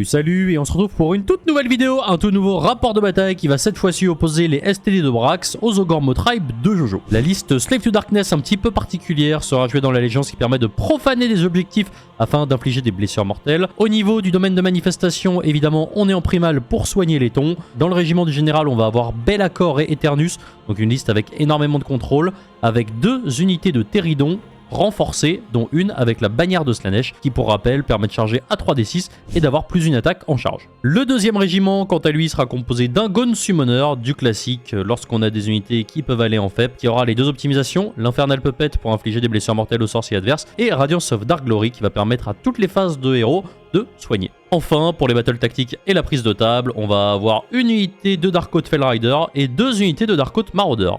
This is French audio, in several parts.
Salut, et on se retrouve pour une toute nouvelle vidéo, un tout nouveau rapport de bataille qui va cette fois-ci opposer les STD de Brax aux Ogormo Tribe de Jojo. La liste Slave to Darkness un petit peu particulière sera jouée dans l'allégeance qui permet de profaner des objectifs afin d'infliger des blessures mortelles. Au niveau du domaine de manifestation, évidemment, on est en primal pour soigner les tons. Dans le régiment du général, on va avoir Be'lakor et Eternus, donc une liste avec énormément de contrôle, avec 2 unités de Théridon renforcées, dont une avec la bannière de Slaanesh, qui pour rappel permet de charger à 3d6 et d'avoir plus une attaque en charge. Le deuxième régiment, quant à lui, sera composé d'un Gaunt Summoner, du classique, lorsqu'on a des unités qui peuvent aller en FEP, qui aura les 2 optimisations, l'Infernal Puppet pour infliger des blessures mortelles aux sorciers adverses, et Radiance of Dark Glory qui va permettre à toutes les phases de héros de soigner. Enfin, pour les battles tactiques et la prise de table, on va avoir une unité de Dark Oath Fellrider et 2 unités de Dark Oath Marauder.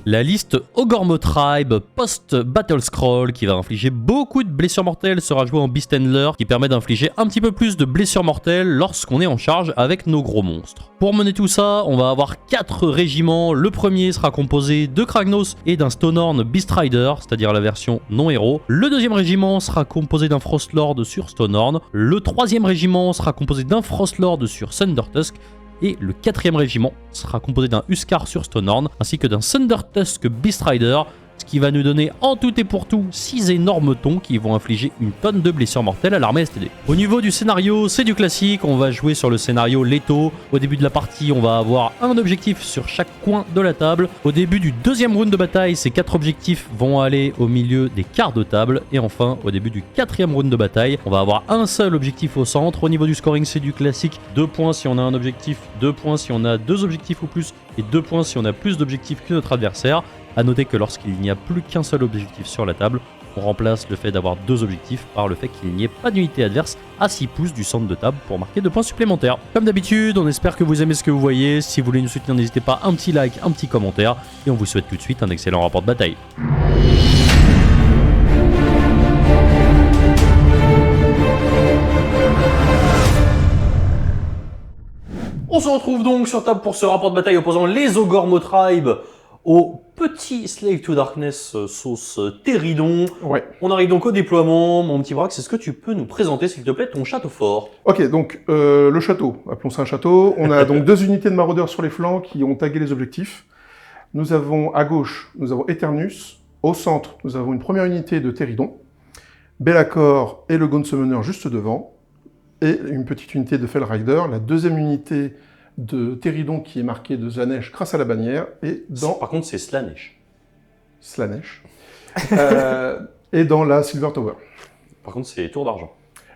La liste Ogormo Tribe post-Battle Scroll qui va infliger beaucoup de blessures mortelles sera jouée en Beast Handler qui permet d'infliger un petit peu plus de blessures mortelles lorsqu'on est en charge avec nos gros monstres. Pour mener tout ça, on va avoir 4 régiments. Le premier sera composé de Kragnos et d'un Stonehorn Beast Rider, c'est-à-dire la version non-héros. Le deuxième régiment sera composé d'un Frostlord sur Stonehorn. Le troisième régiment sera composé d'un Frostlord sur Thundertusk. Et le 4e régiment sera composé d'un Huskar sur Stonehorn, ainsi que d'un Thundertusk Beast Rider, ce qui va nous donner en tout et pour tout 6 énormes tons qui vont infliger une tonne de blessures mortelles à l'armée STD. Au niveau du scénario, c'est du classique, on va jouer sur le scénario Leto. Au début de la partie, on va avoir un objectif sur chaque coin de la table. Au début du deuxième round de bataille, ces 4 objectifs vont aller au milieu des quarts de table. Et enfin, au début du 4e round de bataille, on va avoir un seul objectif au centre. Au niveau du scoring, c'est du classique. 2 points si on a un objectif, 2 points si on a 2 objectifs ou plus, et 2 points si on a plus d'objectifs que notre adversaire. A noter que lorsqu'il n'y a plus qu'un seul objectif sur la table, on remplace le fait d'avoir 2 objectifs par le fait qu'il n'y ait pas d'unité adverse à 6 pouces du centre de table pour marquer 2 points supplémentaires. Comme d'habitude, on espère que vous aimez ce que vous voyez. Si vous voulez nous soutenir, n'hésitez pas un petit like, un petit commentaire, et on vous souhaite tout de suite un excellent rapport de bataille. On se retrouve donc sur table pour ce rapport de bataille opposant les Ogormo Tribe au petit Slave to Darkness sauce Théridon. Ouais. On arrive donc au déploiement. Mon petit Brax, est-ce que tu peux nous présenter, s'il te plaît, ton château fort? Ok, donc le château, appelons ça un château. On a donc 2 unités de maraudeurs sur les flancs qui ont tagué les objectifs. Nous avons à gauche, nous avons Eternus. Au centre, nous avons une première unité de Théridon. Be'lakor et le Gaunt Summoner juste devant. Et une petite unité de Fellrider. La deuxième unité de Théridon qui est marquée de Slaanesh grâce à la bannière. Et dans... Par contre, c'est Slaanesh. Slaanesh. Et dans la Silver Tower. Par contre, c'est tour d'argent.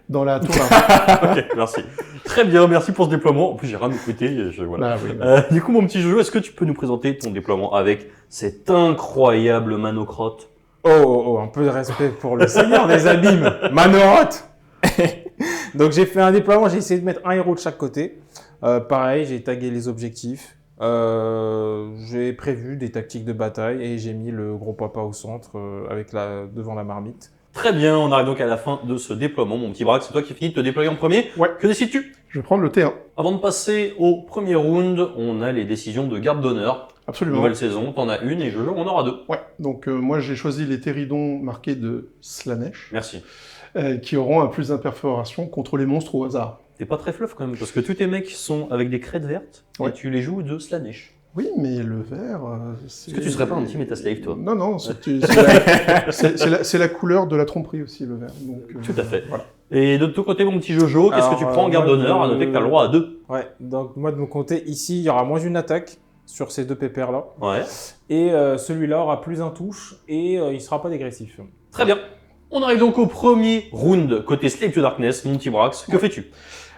Dans la tour d'argent. Ok, merci. Très bien, merci pour ce déploiement. En plus, j'ai rien écouté. Voilà. Ah, oui. Du coup, mon petit Jojo, est-ce que tu peux nous présenter ton déploiement avec cet incroyable Manocrotte? Oh, un peu de respect pour le seigneur des abîmes, Manoroth. Donc j'ai fait un déploiement, j'ai essayé de mettre un héros de chaque côté. Pareil, j'ai tagué les objectifs. J'ai prévu des tactiques de bataille et j'ai mis le gros papa au centre devant la marmite. Très bien, on arrive donc à la fin de ce déploiement. Mon petit Brax, c'est toi qui finis de te déployer en premier. Ouais. Que décides-tu? Je vais prendre le T1. Avant de passer au premier round, on a les décisions de garde d'honneur. Absolument. Nouvelle saison, t'en as une et Jojo, on aura 2. Ouais, donc moi j'ai choisi les Théridons marqués de Slaanesh. Merci. Qui auront un plus d'imperforation contre les monstres au hasard. T'es pas très fluff quand même, parce que tous tes mecs sont avec des crêtes vertes, Ouais. et tu les joues de Slaanesh. Oui, mais le vert... Est-ce que tu serais pas un petit Metaslave, toi? Non, c'est la couleur de la tromperie aussi, le vert. Donc, Tout à fait. Voilà. Et de ton côté, mon petit Jojo, qu'est-ce que tu prends en garde d'honneur? À noter que t'as le droit à 2. Ouais, donc moi de mon côté, ici, il y aura moins une attaque sur ces 2 pépères-là. Ouais. Et celui-là aura plus un touche et il sera pas dégressif. Très bien. On arrive donc au premier round côté Slave to Darkness, mon petit Brax. Que fais-tu?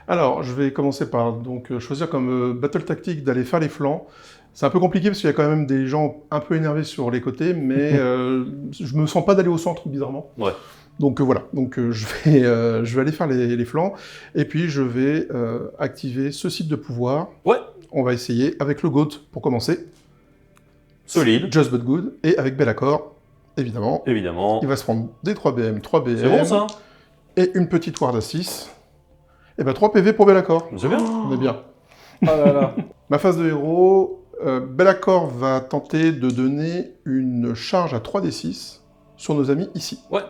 Alors, je vais commencer par donc choisir comme battle tactique d'aller faire les flancs. C'est un peu compliqué parce qu'il y a quand même des gens un peu énervés sur les côtés, mais je me sens pas d'aller au centre, bizarrement. Ouais. Donc voilà, donc je vais aller faire les flancs, et puis je vais activer ce site de pouvoir. Ouais. On va essayer avec le GOAT pour commencer. Solide. Just But Good, et avec Be'lakor, évidemment. Évidemment. Il va se prendre des 3 BM, 3 BM. C'est bon ça. Et une petite ward à 6. Et ben 3 PV pour Be'lakor. C'est bien. On est bien. Oh là là. Ma phase de héros, Be'lakor va tenter de donner une charge à 3d6 sur nos amis ici. Ouais.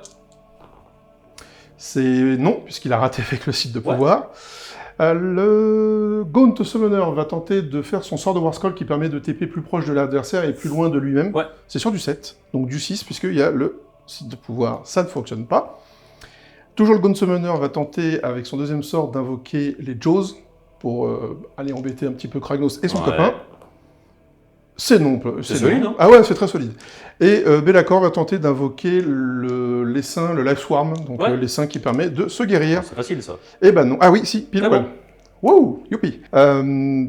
C'est non, puisqu'il a raté avec le site de Ouais. pouvoir. Le Gaunt Summoner va tenter de faire son sort de War Scroll qui permet de TP plus proche de l'adversaire et plus loin de lui-même. Ouais. C'est sur du 7, donc du 6, puisqu'il y a le site de pouvoir. Ça ne fonctionne pas. Toujours le Gaunt Summoner va tenter, avec son deuxième sort, d'invoquer les Jaws pour aller embêter un petit peu Kragnos et son Ouais. copain. C'est non. C'est solide, non. hein. Ah ouais, c'est très solide. Et Be'lakor va tenter d'invoquer l'essaim, le Life Swarm, donc Ouais. l'essaim qui permet de se guérir. C'est facile ça. Eh ben non. Ah oui, si, pile Ah poil. bon. Wow, youpi.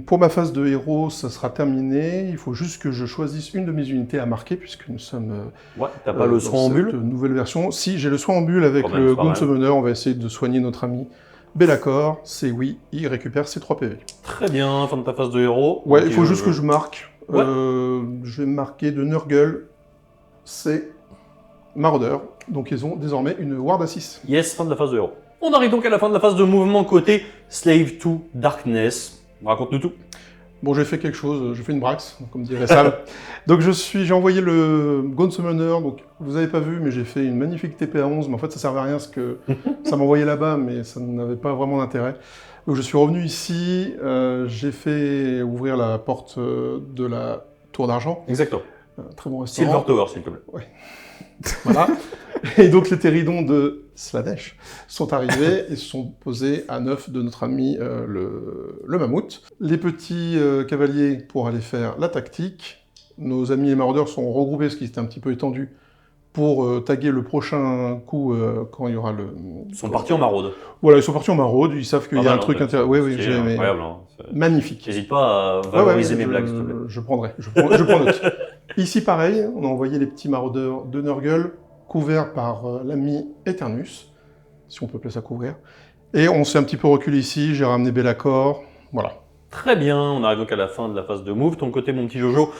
Pour ma phase de héros, ça sera terminé. Il faut juste que je choisisse une de mes unités à marquer, puisque nous sommes Ouais. T'as pas le dans soin en cette bulle. nouvelle version. Si, j'ai le soin en bulle avec Quand même, le c'est pas Gaunt mal. Summoner. On va essayer de soigner notre ami Be'lakor. C'est oui, il récupère ses 3 PV. Très bien. Fin de ta phase de héros. Ouais, Ok, il faut juste que je marque. Ouais. Je vais marquer de Nurgle, c'est Marauder. Donc ils ont désormais une ward à 6. Yes, fin de la phase de héros. On arrive donc à la fin de la phase de mouvement côté Slave to Darkness. Raconte-nous tout. Bon, j'ai fait quelque chose, j'ai fait une brax, comme dirait Sam. Donc j'ai envoyé le Gaunt Summoner, donc vous avez pas vu, mais j'ai fait une magnifique TP à 11, mais en fait ça servait à rien, parce que ça m'envoyait là-bas, mais ça n'avait pas vraiment d'intérêt. Donc je suis revenu ici, j'ai fait ouvrir la porte de la Tour d'Argent, Exactement. un très bon restaurant. Silver Tower, s'il te plaît. Voilà. Et donc les Théridons de Slanesh sont arrivés et se sont posés à 9 de notre ami le mammouth. Les petits cavaliers pour aller faire la tactique. Nos amis et maraudeurs sont regroupés, ce qui était un petit peu étendu, pour taguer le prochain coup quand il y aura le... Ils sont partis en maraude. Voilà, ils sont partis en maraude, ils savent qu'il y a un truc intéressant. Oui, oui, C'est j'ai aimé. incroyable. Hein. C'est- Magnifique. N'hésite pas à Ouais, valoriser ouais, mes blagues, s'il te plaît. je prendrai, je prends note. Ici, pareil, on a envoyé les petits maraudeurs de Nurgle, couverts par l'ami Eternus, si on peut appeler ça couvert. Et on s'est un petit peu reculé ici, j'ai ramené Be'lakor, voilà. Très bien, on arrive donc à la fin de la phase de move. Ton côté, mon petit Jojo,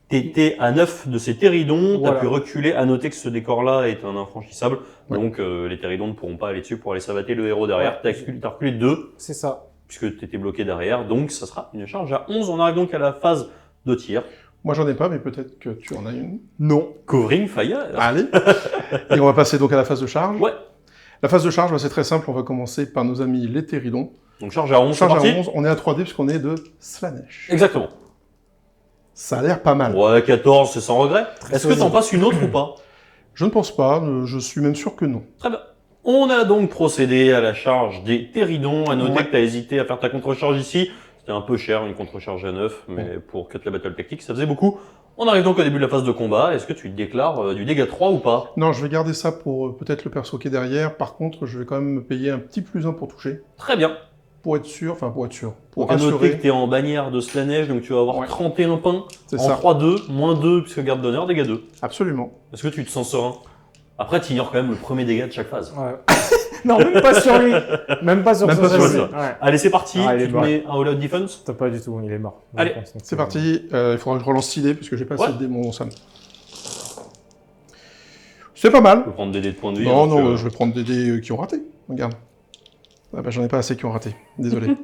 t'étais à 9 de ces Théridons, Voilà. t'as pu reculer. À noter que ce décor-là est un infranchissable, Ouais. donc les Théridons ne pourront pas aller dessus pour aller savater le héros derrière. Ouais. T'as reculé 2, C'est ça. puisque t'étais bloqué derrière, donc ça sera une charge à 11. On arrive donc à la phase de tir. Moi, j'en ai pas, mais peut-être que tu en as une. Non. Covering Fire. Allez. Et on va passer donc à la phase de charge. Ouais. La phase de charge, bah, c'est très simple, on va commencer par nos amis les Théridons. Donc charge à 11, c'est Charge parti. à 11, on est à 3D puisqu'on est de Slanesh. Exactement. Ça a l'air pas mal. Ouais, 14, c'est sans regret. Est-ce que solide. t'en passes une autre ou pas? Je ne pense pas, je suis même sûr que non. Très bien. On a donc procédé à la charge des Théridons. À noter Ouais. que tu as hésité à faire ta contre-charge ici. C'était un peu cher, une contre-charge à 9, mais pour cut la battle tactique, ça faisait beaucoup. On arrive donc au début de la phase de combat. Est-ce que tu déclares du dégât 3 ou pas? Non, je vais garder ça pour peut-être le perso qui est derrière. Par contre, je vais quand même me payer un petit +1 pour toucher. Très bien. Pour être sûr, pour Donc à noter que assurer. tu es en bannière de Slanesh, donc tu vas avoir Ouais. 31 points. C'est En ça. 3-2, moins 2, puisque garde d'honneur, dégâts 2. Absolument. Est-ce que tu te sens serein? Après, tu ignores quand même le premier dégât de chaque phase. Ouais. Non, même pas sur lui. Même pas sur Même son pas sur châssis. lui. Ouais. Allez, c'est parti. Ah, il est tu te mort. mets un all-out defense. T'as pas du tout, il est mort. Allez. Je pense, donc, C'est parti. Il faudra que je relance 6 dés puisque j'ai pas assez Ouais. de dés, mon Sam. C'est pas mal. Tu peux prendre des dés de points de vie. Non, hein, non, tu- je vais prendre des dés qui ont raté. Regarde. Ah bah, j'en ai pas assez qui ont raté. Désolé.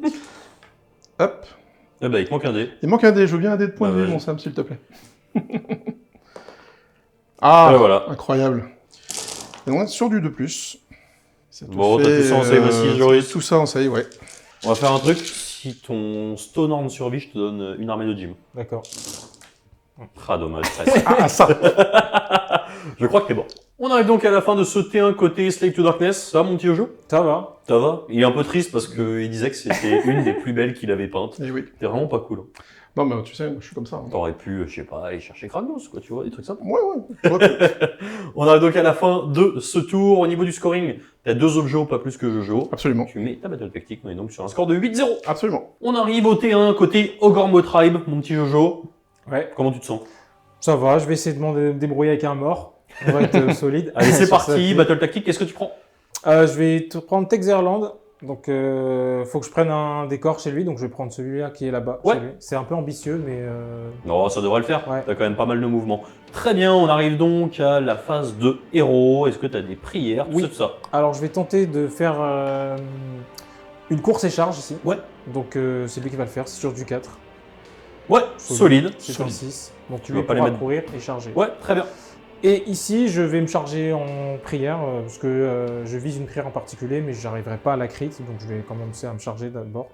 Hop. Eh ben, il te manque un dé. Il manque un dé. Je veux bien un dé de point Bah, de vie, vas-y. mon Sam, s'il te plaît. Ah, Ouais, voilà. incroyable. Et on est sur du 2+. Ça te Bon, t'as fait, tout ça en save aussi, Joris. Tout ça en save, ouais. On va faire un truc. Si ton Stonehorn survit, je te donne une armée de gym. D'accord. Ah, dommage. presque. Ah, ça. Je crois que t'es bon. On arrive donc à la fin de ce T1 côté Slave to Darkness. Ça va, mon petit Jojo? Ça va. Ça va? Il est un peu triste parce qu'il disait que c'était une des plus belles qu'il avait peintes. Eh oui. C'était vraiment pas cool. Non, mais tu sais, moi, je suis comme ça. Hein. T'aurais pu, je sais pas, aller chercher Kragnos, quoi, tu vois, des trucs simples. Ouais. On arrive donc à la fin de ce tour. Au niveau du scoring, t'as 2 objets, pas plus que Jojo. Absolument. Tu mets ta battle tactique, on est donc sur un score de 8-0. Absolument. On arrive au T1, côté Ogormo Tribe, mon petit Jojo. Ouais, Comment tu te sens? ça va, je vais essayer de me débrouiller avec un mort. On va être solide. Allez, c'est Sur parti, ça. battle tactique, qu'est-ce que tu prends? Je vais te prendre Texerland. Donc, faut que je prenne un décor chez lui. Donc, je vais prendre celui-là qui est là-bas. Ouais. chez lui. C'est un peu ambitieux, mais Non, ça devrait le faire. Ouais. T'as quand même pas mal de mouvements. Très bien, on arrive donc à la phase de héros. Est-ce que t'as des prières, Oui. tout ça? alors je vais tenter de faire une course et charge ici. Ouais. Donc, c'est lui qui va le faire. C'est sur du 4. Ouais, solide. C'est un 6. Donc, Tu lui vas pas les pourra mettre- courir et charger. Ouais, très bien. Et ici, je vais me charger en prière, parce que je vise une prière en particulier, mais je n'arriverai pas à la crit, donc je vais commencer à me charger d'abord.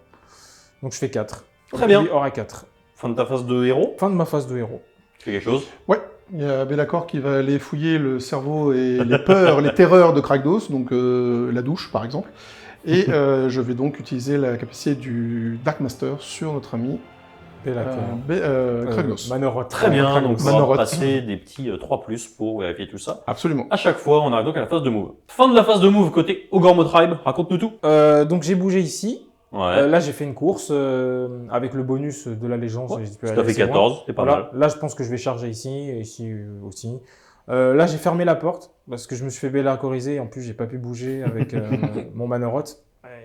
Donc je fais 4. Très bien. Lui aura 4. Fin de ta phase de héros. Fin de ma phase de héros. Tu fais quelque chose? Ouais. Il y a Bellacor qui va aller fouiller le cerveau et les peurs, les terreurs de Kragnos, donc la douche par exemple. Et je vais donc utiliser la capacité du Dark Master sur notre ami Kragnos. Manoroth. Très bien, Kragnos. donc on va Manoroth. passer des petits 3+, pour vérifier tout ça. Absolument. À chaque fois, on arrive donc à la phase de move. Fin de la phase de move côté Ogormo Tribe, raconte-nous tout. Donc j'ai bougé ici. Ouais, Là, j'ai fait une course avec le bonus de l'allégeance. ouais. J'ai pu Ça aller fait assez loin. 14, c'est pas Voilà. mal. Là, je pense que je vais charger ici et ici aussi. Là, j'ai fermé la porte parce que je me suis fait bellacoriser. En plus, j'ai pas pu bouger avec mon Manoroth.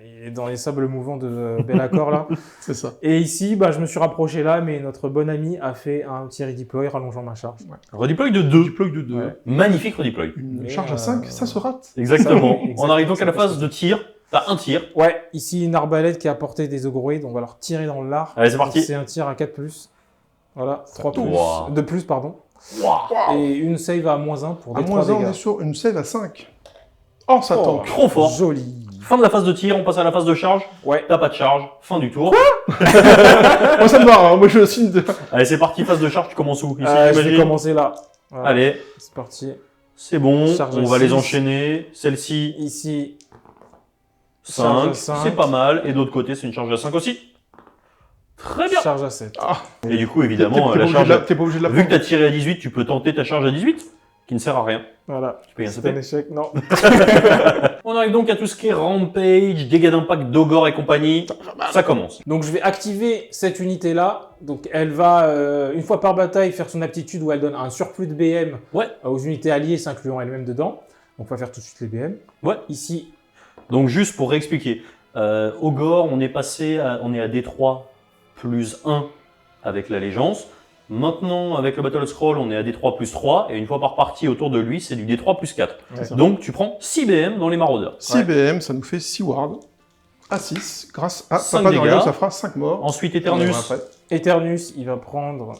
Il est dans les sables mouvants de Bellacor là. C'est ça. Et ici, bah, je me suis rapproché là, mais notre bon ami a fait un petit redeploy rallongeant ma charge. Redeploy de 2. Du plug de 2. Ouais. Magnifique redeploy. Une Mais, charge à 5, ça se rate. Exactement. Ça, oui, On arrive donc à la exactement, phase de tir. T'as un tir. Ouais, ici une arbalète qui a porté des ogroïdes, on va leur tirer dans l'art. Allez, c'est parti. C'est un tir à 4+. Voilà, 3+. Wow. De plus, pardon. Waouh. Et une save à -1 pour À des 3 moins 1, on dégâts. est sur une save à 5. Oh, ça Oh. tank. Trop fort. Joli. Fin de la phase de tir, on passe à la phase de charge. Ouais. T'as pas de charge. Fin du tour. Moi, ça me va, hein. Moi, je signe de... Allez, c'est parti. Phase de charge, tu commences où? Ici, Je vais j'imagine. commencer là. Voilà. Allez, C'est parti. c'est bon. Charge On à va les 6. enchaîner. Celle-ci, Ici, charge 5. à 5. C'est pas mal. Et de l'autre côté, c'est une charge à 5 aussi. Très bien. charge à 7. Et du coup, T'es évidemment, pas la obligé charge. de la- t'es pas obligé de la Vu que prendre. t'as tiré à 18, tu peux tenter ta charge à 18, qui ne sert à rien. Voilà. Tu peux y C'est un échec. Non. On arrive donc à tout ce qui est Rampage, dégâts d'impact d'Ogor et compagnie. Ça commence. Donc je vais activer cette unité là. Donc elle va une fois par bataille faire son aptitude où elle donne un surplus de BM Ouais. aux unités alliées s'incluant elle-même dedans. Donc on va faire tout de suite les BM. Ouais. Ici, Donc juste pour réexpliquer, Ogor, on est à D3 plus 1 avec l'allégeance. Maintenant, avec le Battle Scroll, on est à D3 plus 3, et une fois par partie autour de lui, c'est du D3 plus 4. Ouais, ça. Donc tu prends 6 BM dans les maraudeurs. 6 BM, ça nous fait 6 wards. À 6, grâce à 5 Papa de dégâts. Rio, ça fera 5 morts. Ensuite, On Eternus, verra après. Eternus, il va prendre.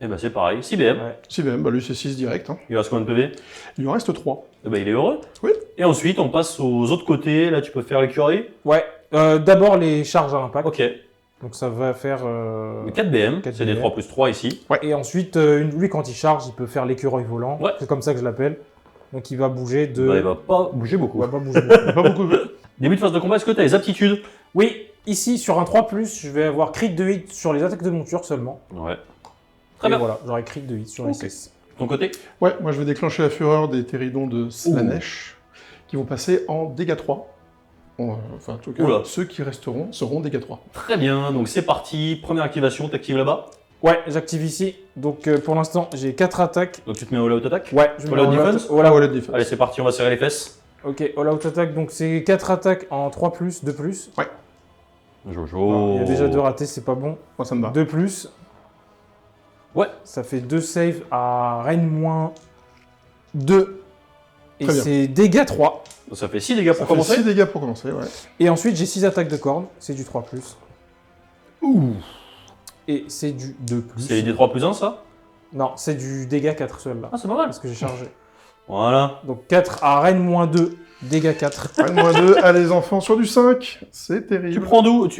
et ben c'est pareil, 6 BM. Ouais. 6 BM, bah lui c'est 6 direct. Hein. Il reste combien de PV? Il lui en reste 3. Eh ben il est heureux. Oui. Et ensuite, on passe aux autres côtés. Là, tu peux faire l'écurie. Ouais. D'abord les charges à impact. Ok. Donc ça va faire. 4 BM, 4 c'est BM. D3 plus 3 ici. Et ensuite, lui quand il charge, il peut faire l'écureuil volant. Ouais. C'est comme ça que je l'appelle. Donc il va bouger de. Bah, il va pas bouger Il beaucoup. va pas bouger beaucoup. Pas beaucoup. Début de phase de combat, est-ce que tu as les aptitudes? Oui, ici sur un 3+, je vais avoir crit de hit sur les attaques de monture seulement. Ouais. Très Et bien. voilà, j'aurai crit de hit sur les Ok. 6. Ton côté? Ouais, moi je vais déclencher la fureur des Téridons de Slanesh, qui vont passer en dégâts 3. Enfin, en tout cas, Oula. ceux qui resteront seront dégâts 3. Très bien, donc c'est parti. Première activation, t'actives là-bas. Ouais, j'active ici. Donc pour l'instant, j'ai 4 attaques. Donc tu te mets au all-out attack. Ouais, je All mets out en all-out. defense Voilà. Wallet defense. Allez, c'est parti, on va serrer les fesses. Ok, all out attack, donc c'est 4 attaques en 3+, 2+. Jojo. Il y a déjà 2 ratés, c'est pas bon. Moi ça me va. 2+. Ouais. Ça fait 2 saves à Rennes -2. Et Très bien. c'est dégâts 3. Donc ça fait 6 dégâts pour Ça fait commencer. 6 dégâts pour commencer, ouais. Et ensuite, j'ai 6 attaques de corne. C'est du 3+. Ouh. Et c'est du 2+. C'est les D3 plus 1, ça? Non, c'est du dégâts 4 seul là. Ah, c'est pas mal. Parce que j'ai chargé. Voilà. Donc 4 à Rennes -2, dégâts 4. -2, allez les enfants, sur du 5. C'est terrible. Tu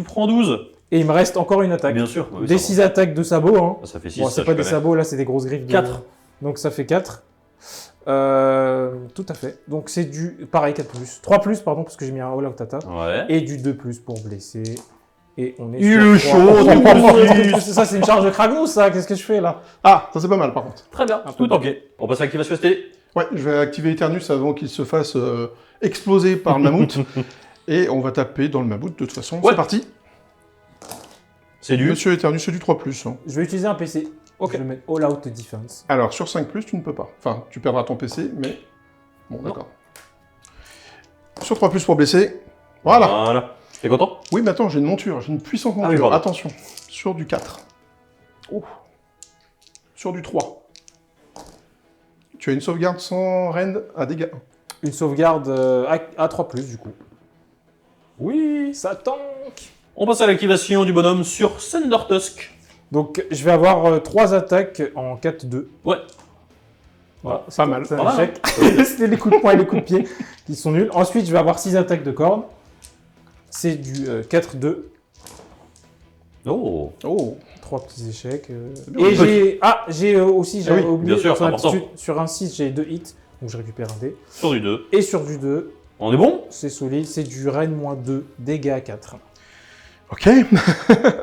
prends 12. Et il me reste encore une attaque. Bien sûr. Ouais, Des ça 6 attaques de sabots. Hein. va. Ça fait 6, Bon, ça, c'est je pas des connais. sabots, là, c'est des grosses griffes. 4. Donc ça fait 4. Tout à fait. Donc c'est du. Pareil, 4+. 3+, pardon, parce que j'ai mis un all-out attack. Ouais. Et du 2+ pour blesser. Et on est Il sur est chaud, Ça, c'est une charge de Kragnos, ça. Qu'est-ce que je fais là? Ah, ça c'est pas mal par contre. Très bien, tout ok. On passe à l'activation ST. Ouais, je vais activer Eternus avant qu'il se fasse exploser par le mammouth. Et on va taper dans le mammouth de toute façon. Ouais. C'est parti. C'est du. Monsieur Eternus, c'est du 3+. Hein. Je vais utiliser un PC. Ok. Je vais mettre All Out Defense. Alors, sur 5+, tu ne peux pas. Enfin, tu perdras ton PC, mais... Bon, d'accord. Sur 3+, pour blesser. Voilà. T'es content? Oui, mais attends, j'ai une monture. J'ai une puissante monture. oui, pardon. Attention. Sur du 4. Oh. Sur du 3. Tu as une sauvegarde sans rend à dégâts 1. Une sauvegarde à 3+, du coup. Oui, ça tank. On passe à l'activation du bonhomme sur Thunder Tusk. Donc, je vais avoir 3 attaques en 4-2. Ouais. Voilà, Pas mal. c'est Pas un mal, échec. C'était les coups de poing et les coups de pied qui sont nuls. Ensuite, je vais avoir 6 attaques de corne. C'est du 4-2. Oh. Oh. 3 petits échecs. bien. Et j'ai aussi, j'avais oui, oublié, bien sûr, sur, c'est important. sur un 6, j'ai 2 hits. Donc, je récupère un dé. Sur du 2. Et sur du 2, On est bon? c'est solide. C'est du Reine-2, dégâts à 4. Ok.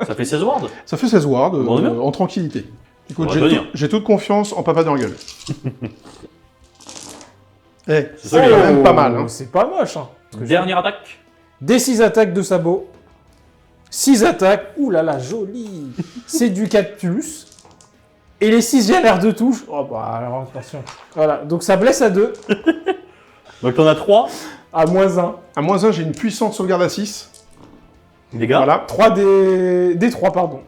Ça fait 16 wards. Ça fait 16 wards Bon, on est bien. en tranquillité. Écoute, On va tenir. j'ai toute confiance en Papa d'Engueule. Eh, C'est ça, c'est les quand gars. même pas mal. Hein. C'est pas moche. Hein. Dernière attaque. Des 6 attaques de sabot. 6 attaques. Ouh là là, joli. C'est du 4+. Et les 6 GLR de touche. Oh bah alors attention. Voilà, donc ça blesse à 2. Donc t'en as 3. À -1. À -1, j'ai une puissante sauvegarde à 6. Dégâts. Voilà. 3 des 3, pardon.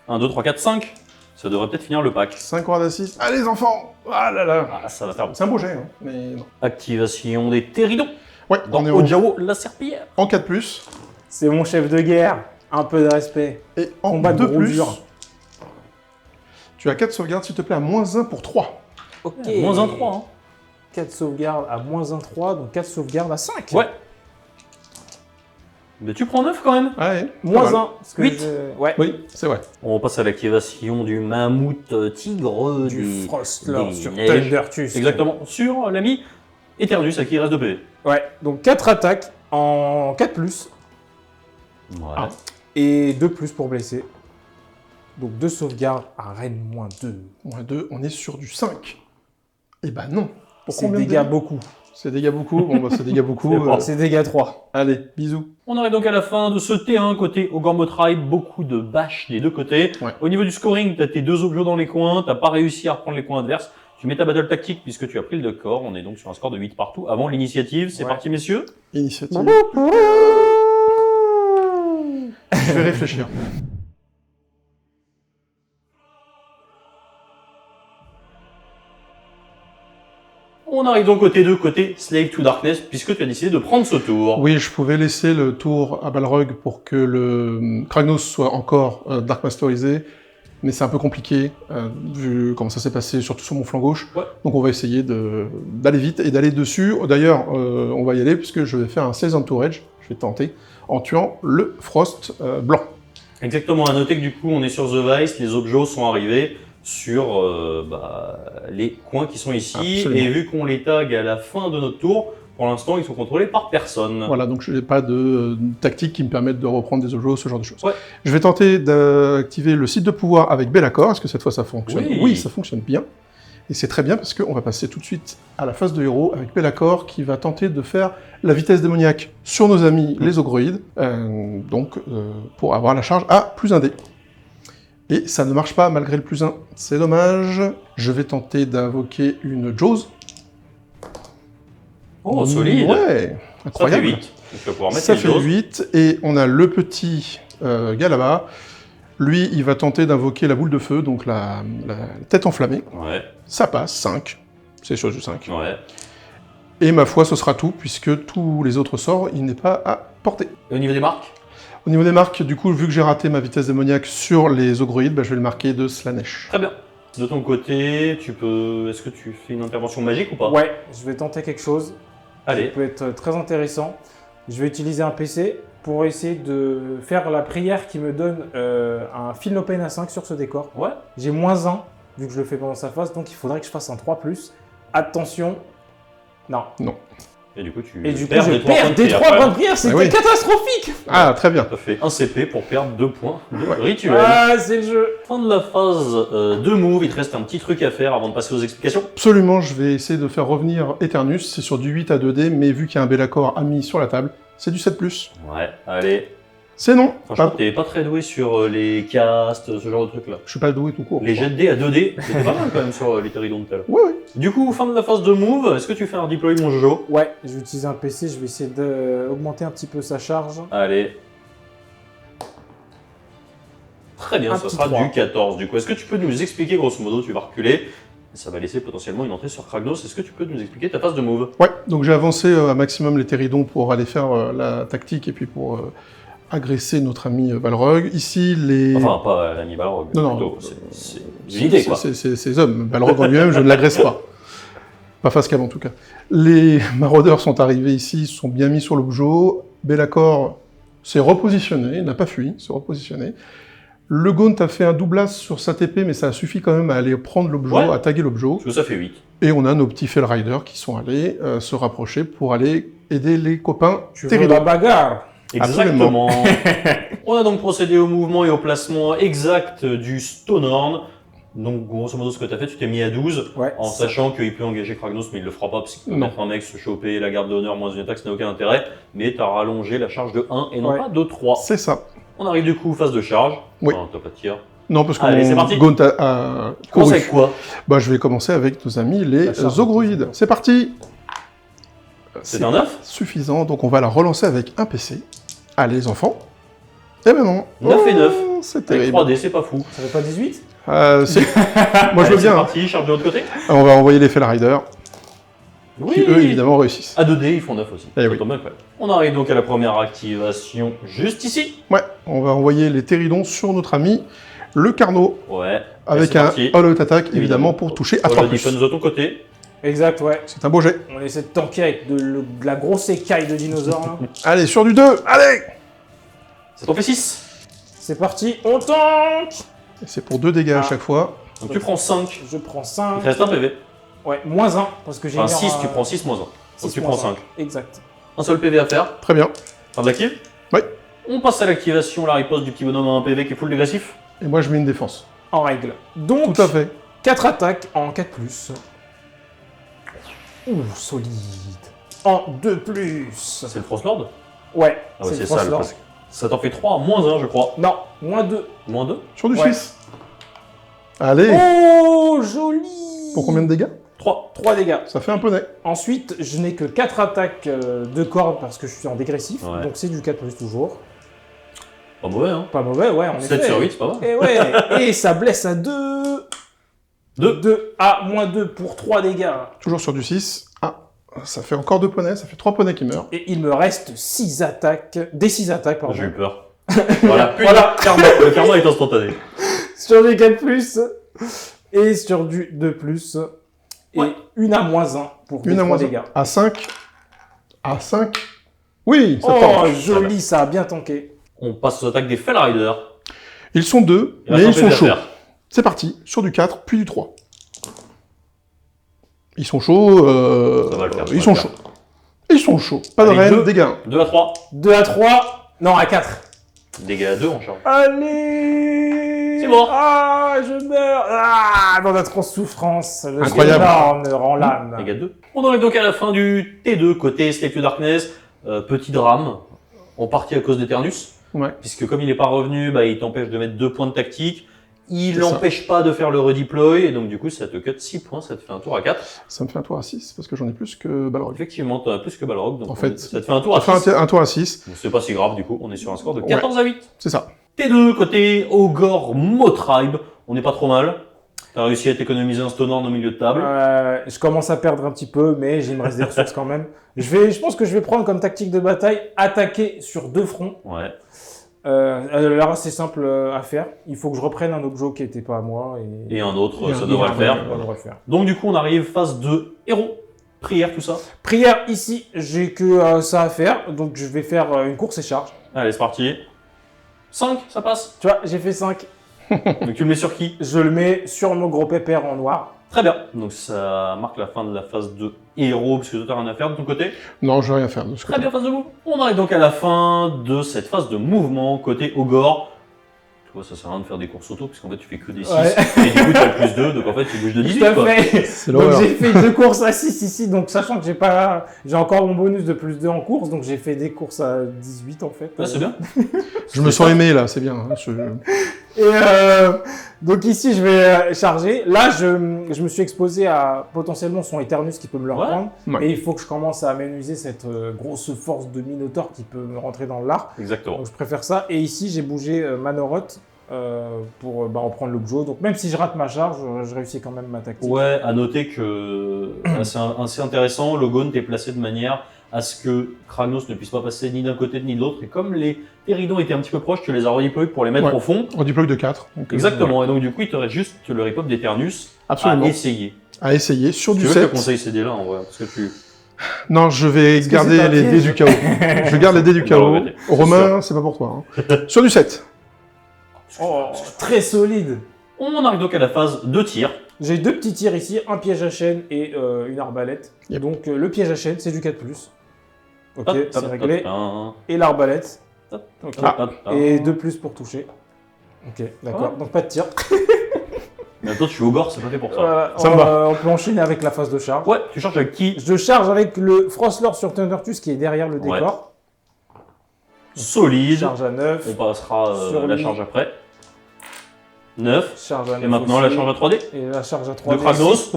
1, 2, 3, 4, 5. Ça devrait peut-être finir le pack. 5 wards à 6. Allez, les enfants. Ah là là. Ah, ça va faire bon. C'est un beau jet, hein. Mais non. Activation des Téridons. Ouais, Dans on est au, Ojao, la serpillière. en 4+. C'est mon chef de guerre. Un peu de respect. Et en Combat de 2+, gros dur. tu as 4 sauvegardes, s'il te plaît, à -1 pour 3. Ok. Moins 1, 3. Hein. 4 sauvegardes à -1, 3. Donc 4 sauvegardes à 5. Ouais. Mais tu prends 9 quand même. Ouais. -1. pas mal. Parce que 8. Ouais. Oui, c'est vrai. On passe à l'activation du mammouth tigre Du des- Frostlord des sur neiges. Thunder Tusk. Exactement. Sur l'ami Eternus à qui il reste de PV. Ouais, donc 4 attaques en 4+, Voilà. et 2+ pour blesser. Donc 2 sauvegardes à Reine-2. -2, on est sur du 5. Eh ben non. Pour C'est combien de dégâts beaucoup. C'est dégâts beaucoup. Bon, bah, c'est dégâts beaucoup. C'est bon. C'est dégâts 3. Allez, bisous. On arrive donc à la fin de ce T1 côté Ogormo Tribe, beaucoup de bâches des deux côtés. Ouais. Au niveau du scoring, tu as tes 2 objets dans les coins, t'as pas réussi à reprendre les coins adverses. Tu mets ta battle tactique puisque tu as pris le corps. On est donc sur un score de 8 partout avant l'initiative. C'est Ouais. parti messieurs. Initiative. Je vais réfléchir. On arrive donc au T2 côté Slave to Darkness puisque tu as décidé de prendre ce tour. Oui, je pouvais laisser le tour à Balrog pour que le Kragnos soit encore Dark Masterisé, mais c'est un peu compliqué, vu comment ça s'est passé, surtout sur mon flanc gauche. Ouais. Donc on va essayer d'aller vite et d'aller dessus. D'ailleurs, on va y aller puisque je vais faire un Seize Entourage, je vais tenter, en tuant le Frost blanc. Exactement, à noter que du coup on est sur The Vice, les objets sont arrivés sur les coins qui sont ici, Absolument. et vu qu'on les tag à la fin de notre tour, pour l'instant ils sont contrôlés par personne. Voilà, donc je n'ai pas de tactique qui me permette de reprendre des objets, ce genre de choses. Ouais. Je vais tenter d'activer le site de pouvoir avec Be'lakor. Est-ce que cette fois ça fonctionne? Oui. Ça fonctionne bien. Et c'est très bien parce qu'on va passer tout de suite à la phase de héros avec Be'lakor qui va tenter de faire la vitesse démoniaque sur nos amis les ogroïdes, pour avoir la charge à +1 dé. Et ça ne marche pas malgré le +1. C'est dommage. Je vais tenter d'invoquer une Jaws. Oh, solide. Ouais, Ça fait incroyable. 8. Donc tu vas pouvoir mettre Ça les fait doses. 8, et on a le petit gars là-bas. Lui, il va tenter d'invoquer la boule de feu, donc la tête enflammée. Ouais, Ça passe, 5. C'est sur du 5. ouais. Et ma foi, ce sera tout, puisque tous les autres sorts, il n'est pas à porter. Et au niveau des marques? Au niveau des marques, du coup, vu que j'ai raté ma vitesse démoniaque sur les ogroïdes, je vais le marquer de Slanesh. Très bien. De ton côté, est-ce que tu fais une intervention magique ou pas? Ouais, je vais tenter quelque chose. Ça Allez. peut être très intéressant. Je vais utiliser un PC pour essayer de faire la prière qui me donne un Feel No Pain à 5 sur ce décor. Ouais. J'ai -1, vu que je le fais pendant sa phase, donc il faudrait que je fasse un 3+. Attention. Non. Non. Et du coup, tu Et du coup, perds je des 3 points perds de des prière. 3 points de prière, c'était oui. catastrophique. Ah, très bien. Ça fait 1 CP pour perdre 2 points de Ouais. rituel. Ah, c'est le jeu. Fin de la phase de move, il te reste un petit truc à faire avant de passer aux explications. Absolument, je vais essayer de faire revenir Eternus. C'est sur du 8 à 2D, mais vu qu'il y a un bel accord ami sur la table, c'est du 7+. Ouais, allez. C'est non. Franchement, Pas- t'es pas très doué sur les castes, ce genre de trucs-là. Je suis pas doué tout court. Les jets de dés à 2D, c'était pas mal quand même sur les Terridons tout à l'heure. Ouais, ouais. Du coup, fin de la phase de move, est-ce que tu fais un deploy, mon Jojo? Ouais, je vais utiliser un PC, je vais essayer d'augmenter un petit peu sa charge. Allez. Très bien, Un ça petit sera 3. du 14. Du coup, est-ce que tu peux nous expliquer, grosso modo, tu vas reculer, ça va laisser potentiellement une entrée sur Kragnos. Est-ce que tu peux nous expliquer ta phase de move? Ouais, donc j'ai avancé un maximum les Terridons pour aller faire la tactique et puis pour agresser notre ami Balrog. Ici, les... Enfin, pas l'ami Balrog, Non, non, plutôt. C'est une idée, quoi. C'est ces hommes. Balrog en lui-même, je ne l'agresse pas. Pas face cam en tout cas. Les maraudeurs sont arrivés ici, se sont bien mis sur l'objet. Belacor s'est repositionné, il n'a pas fui, s'est repositionné. Le Gaunt a fait un double as sur sa TP, mais ça a suffi quand même à aller prendre l'objet, Ouais. à taguer l'objet. Parce que ça fait 8. Et on a nos petits Fell Riders qui sont allés se rapprocher pour aller aider les copains Tu veux Terridons. la bagarre? Exactement. On a donc procédé au mouvement et au placement exact du Stonehorn. Donc, grosso modo, ce que tu as fait, tu t'es mis à 12, Ouais. en sachant qu'il peut engager Kragnos, mais il le fera pas, parce qu'il peut Non. mettre un mec, se choper la garde d'honneur, moins une attaque, ça n'a aucun intérêt. Mais tu as rallongé la charge de 1 et non Ouais. pas de 3. C'est ça. On arrive du coup phase de charge. Oui. Enfin, t'as pas de tir. Non, parce que Allez, c'est mon parti. Gaunt a Commence couru. avec quoi? Bah, je vais commencer avec nos amis les La charge. Zogroïdes. C'est parti. C'est un 9? Suffisant, donc on va la relancer avec un PC. Allez les enfants. Eh ben non. 9 et 9. C'est Avec terrible. 3D, c'est pas fou. Ça fait pas 18? Si. Moi je Allez, veux c'est bien. parti, charge de l'autre côté. On va envoyer les Fell Riders, qui eux évidemment réussissent. À 2D, ils font 9 aussi. Eh Ça oui. tombe bien, quoi. On arrive donc à la première activation juste ici. Ouais, on va envoyer les Terridons sur notre ami le Carnot, Ouais. avec c'est un parti. all-out attack évidemment pour toucher à 3+. Defense de ton côté. Exact, ouais. C'est un beau jet. On essaie de tanker avec de la grosse écaille de dinosaures, là. Allez, sur du 2, allez. Ça t'en fait 6. C'est parti, on tank! Et c'est pour 2 dégâts à Ah. chaque fois. Donc tu prends 5. Je prends Il 5. te reste un PV. Ouais, moins 1, parce que j'ai Enfin mis 6, tu prends 6 moins 1. Donc 6 tu moins prends 5. 1. Exact. Un seul PV à faire. Très bien. Fin de l'active. Oui. On passe à l'activation, la riposte du petit bonhomme à un PV qui est full dégressif. Et moi je mets une défense. En règle. Donc, Tout à fait. 4 attaques en 4+. Ouh, solide. En 2+. C'est le Frostlord. Ouais, Ah ouais, le c'est ça le Frostlord. presque. Ça t'en fait 3 moins 1, je crois. Non, moins 2. Moins 2. Sur du Ouais. 6. Allez. Oh, joli! Pour combien de dégâts? 3. 3 dégâts. Ça fait un poney. Ensuite, je n'ai que 4 attaques de cordes parce que je suis en dégressif. Ouais. Donc c'est du 4+ toujours. Pas mauvais, hein. Pas mauvais, ouais, en 7 effet. sur 8, c'est pas mal. Et ouais, et ça blesse à 2. 2. 2 à moins 2 pour 3 dégâts. Toujours sur du 6. Ah, ça fait encore 2 poneys, ça fait 3 poneys qui meurent. Et il me reste 6 attaques. Des 6 attaques, pardon. J'ai eu peur. Voilà, Voilà. karma. Le karma est instantané. Sur du 4+, et sur du 2+, et Ouais. une à moins 1 pour Une à 3 moins dégâts. 1. À 5. À 5. Oui, ça Oh, tente. joli, ça a bien tanké. On passe aux attaques des Fell Riders. Ils sont 2, Il mais ils reste un sont PV à chauds. faire. C'est parti. Sur du 4, puis du 3. Ils sont chauds. Ça va le faire, ça Ils va sont le chauds. Ils sont chauds. Pas de Allez, reine, deux. dégâts 1. 2 à 3. 2 à 3, non, à 4. Dégâts à 2 en charge. Allez! C'est bon. Ah, je meurs! Ah, dans notre souffrance. Le Incroyable. Stonehorn rend l'âme. Dégâts 2. On arrive donc à la fin du T2 côté Slave to Darkness. Petit drame. En partie à cause d'Eternus. Ouais. Puisque comme il n'est pas revenu, bah, il t'empêche de mettre 2 points de tactique. Il C'est ça. n'empêche pas de faire le redeploy. Et donc du coup, ça te cut 6 points. Ça te fait un tour à 4. Ça me fait un tour à 6 parce que j'en ai plus que Balrog. Effectivement, t'en as plus que Balrog. Donc En fait, ça te fait un tour à Ça 6. fait un tour à 6. Donc c'est pas si grave du coup. On est sur un score de Ouais. 14 à 8. C'est ça. T2 côté Ogre Motribe. On n'est pas trop mal. T'as réussi à t'économiser un Stonehorn au milieu de table. Je commence à perdre un petit peu, mais il me reste des ressources quand même. Je pense que je vais prendre comme tactique de bataille attaquer sur 2 fronts. Ouais. Là, c'est simple à faire. Il faut que je reprenne un objet qui n'était pas à moi. Et un autre, Et ça un devrait le autre, faire. Ça devrait le faire. Donc du coup, on arrive phase 2. Héros. Prière, tout ça. Prière ici, j'ai que ça à faire, donc je vais faire une course et charge. Allez, c'est parti. 5, ça passe. Tu vois, j'ai fait 5. Donc tu le mets sur qui? Je le mets sur mon gros pépère en noir. Très bien, donc ça marque la fin de la phase de héros, parce que toi t'as rien à faire de ton côté. Non, je vais rien faire de ce Très côté. bien, phase de mouvement. On arrive donc à la fin de cette phase de mouvement côté Ogre. Tu vois, ça sert à rien de faire des courses auto, puisqu'en fait tu fais que des 6, Ouais. et du coup tu as le plus 2, donc en fait tu bouges de 18 Tout à quoi. fait. C'est Donc l'horreur. j'ai fait 2 courses à 6 ici, donc sachant que j'ai encore mon bonus de plus 2 en course, donc j'ai fait des courses à 18 en fait. Ouais, c'est bien. Je me sens aimé là, c'est bien. Hein, Et donc ici je vais charger. Là je me suis exposé à potentiellement son Eternus qui peut me le Ouais. reprendre. Ouais. Et il faut que je commence à aménuiser cette grosse force de Minotaur qui peut me rentrer dans l'art. Exactement. Donc je préfère ça. Et ici j'ai bougé Manoroth pour en prendre l'objet. Donc même si je rate ma charge, je réussis quand même ma tactique. Ouais, à noter que c'est assez intéressant, le Gaunt est placé de manière à ce que Kragnos ne puisse pas passer ni d'un côté ni de l'autre. Et comme les Téridons étaient un petit peu proches, tu les as redeployés pour les mettre Ouais. au fond. On déploie de 4. Exactement, et donc du coup il te reste juste le repop d'Eternus Absolument. à essayer. À essayer sur Tu du veux que je 7. te conseille ces dés là en vrai, parce que tu... Non, je vais Est-ce que garder c'est pas les dés piège du chaos. Je garde les dés du On va chaos. regretter, c'est Romain, c'est pas pour toi. Hein. Sur du 7. Oh, très solide. On arrive donc à la phase de tir. J'ai 2 petits tirs ici, un piège à chaîne et une arbalète. Yep. Donc le piège à chaîne, c'est du 4+. Ok, Hop, c'est hop, réglé. hop, Et l'arbalète. hop, Ok. hop, hop, hop. Et 2+ pour toucher. Ok, d'accord. Oh. Donc pas de tir. Mais attends, tu es Ogre, c'est pas fait pour ça. Voilà, Ça me va. on peut enchaîner avec la phase de charge. Ouais, tu charges avec qui? Je charge avec le Frostlord sur Thundertus qui est derrière le Ouais. décor. Solide. Charge à 9. On passera Sur la lui. charge après. 9. Charge à 9. Et maintenant aussi. la charge à 3D. Et la charge à 3. De Kragnos.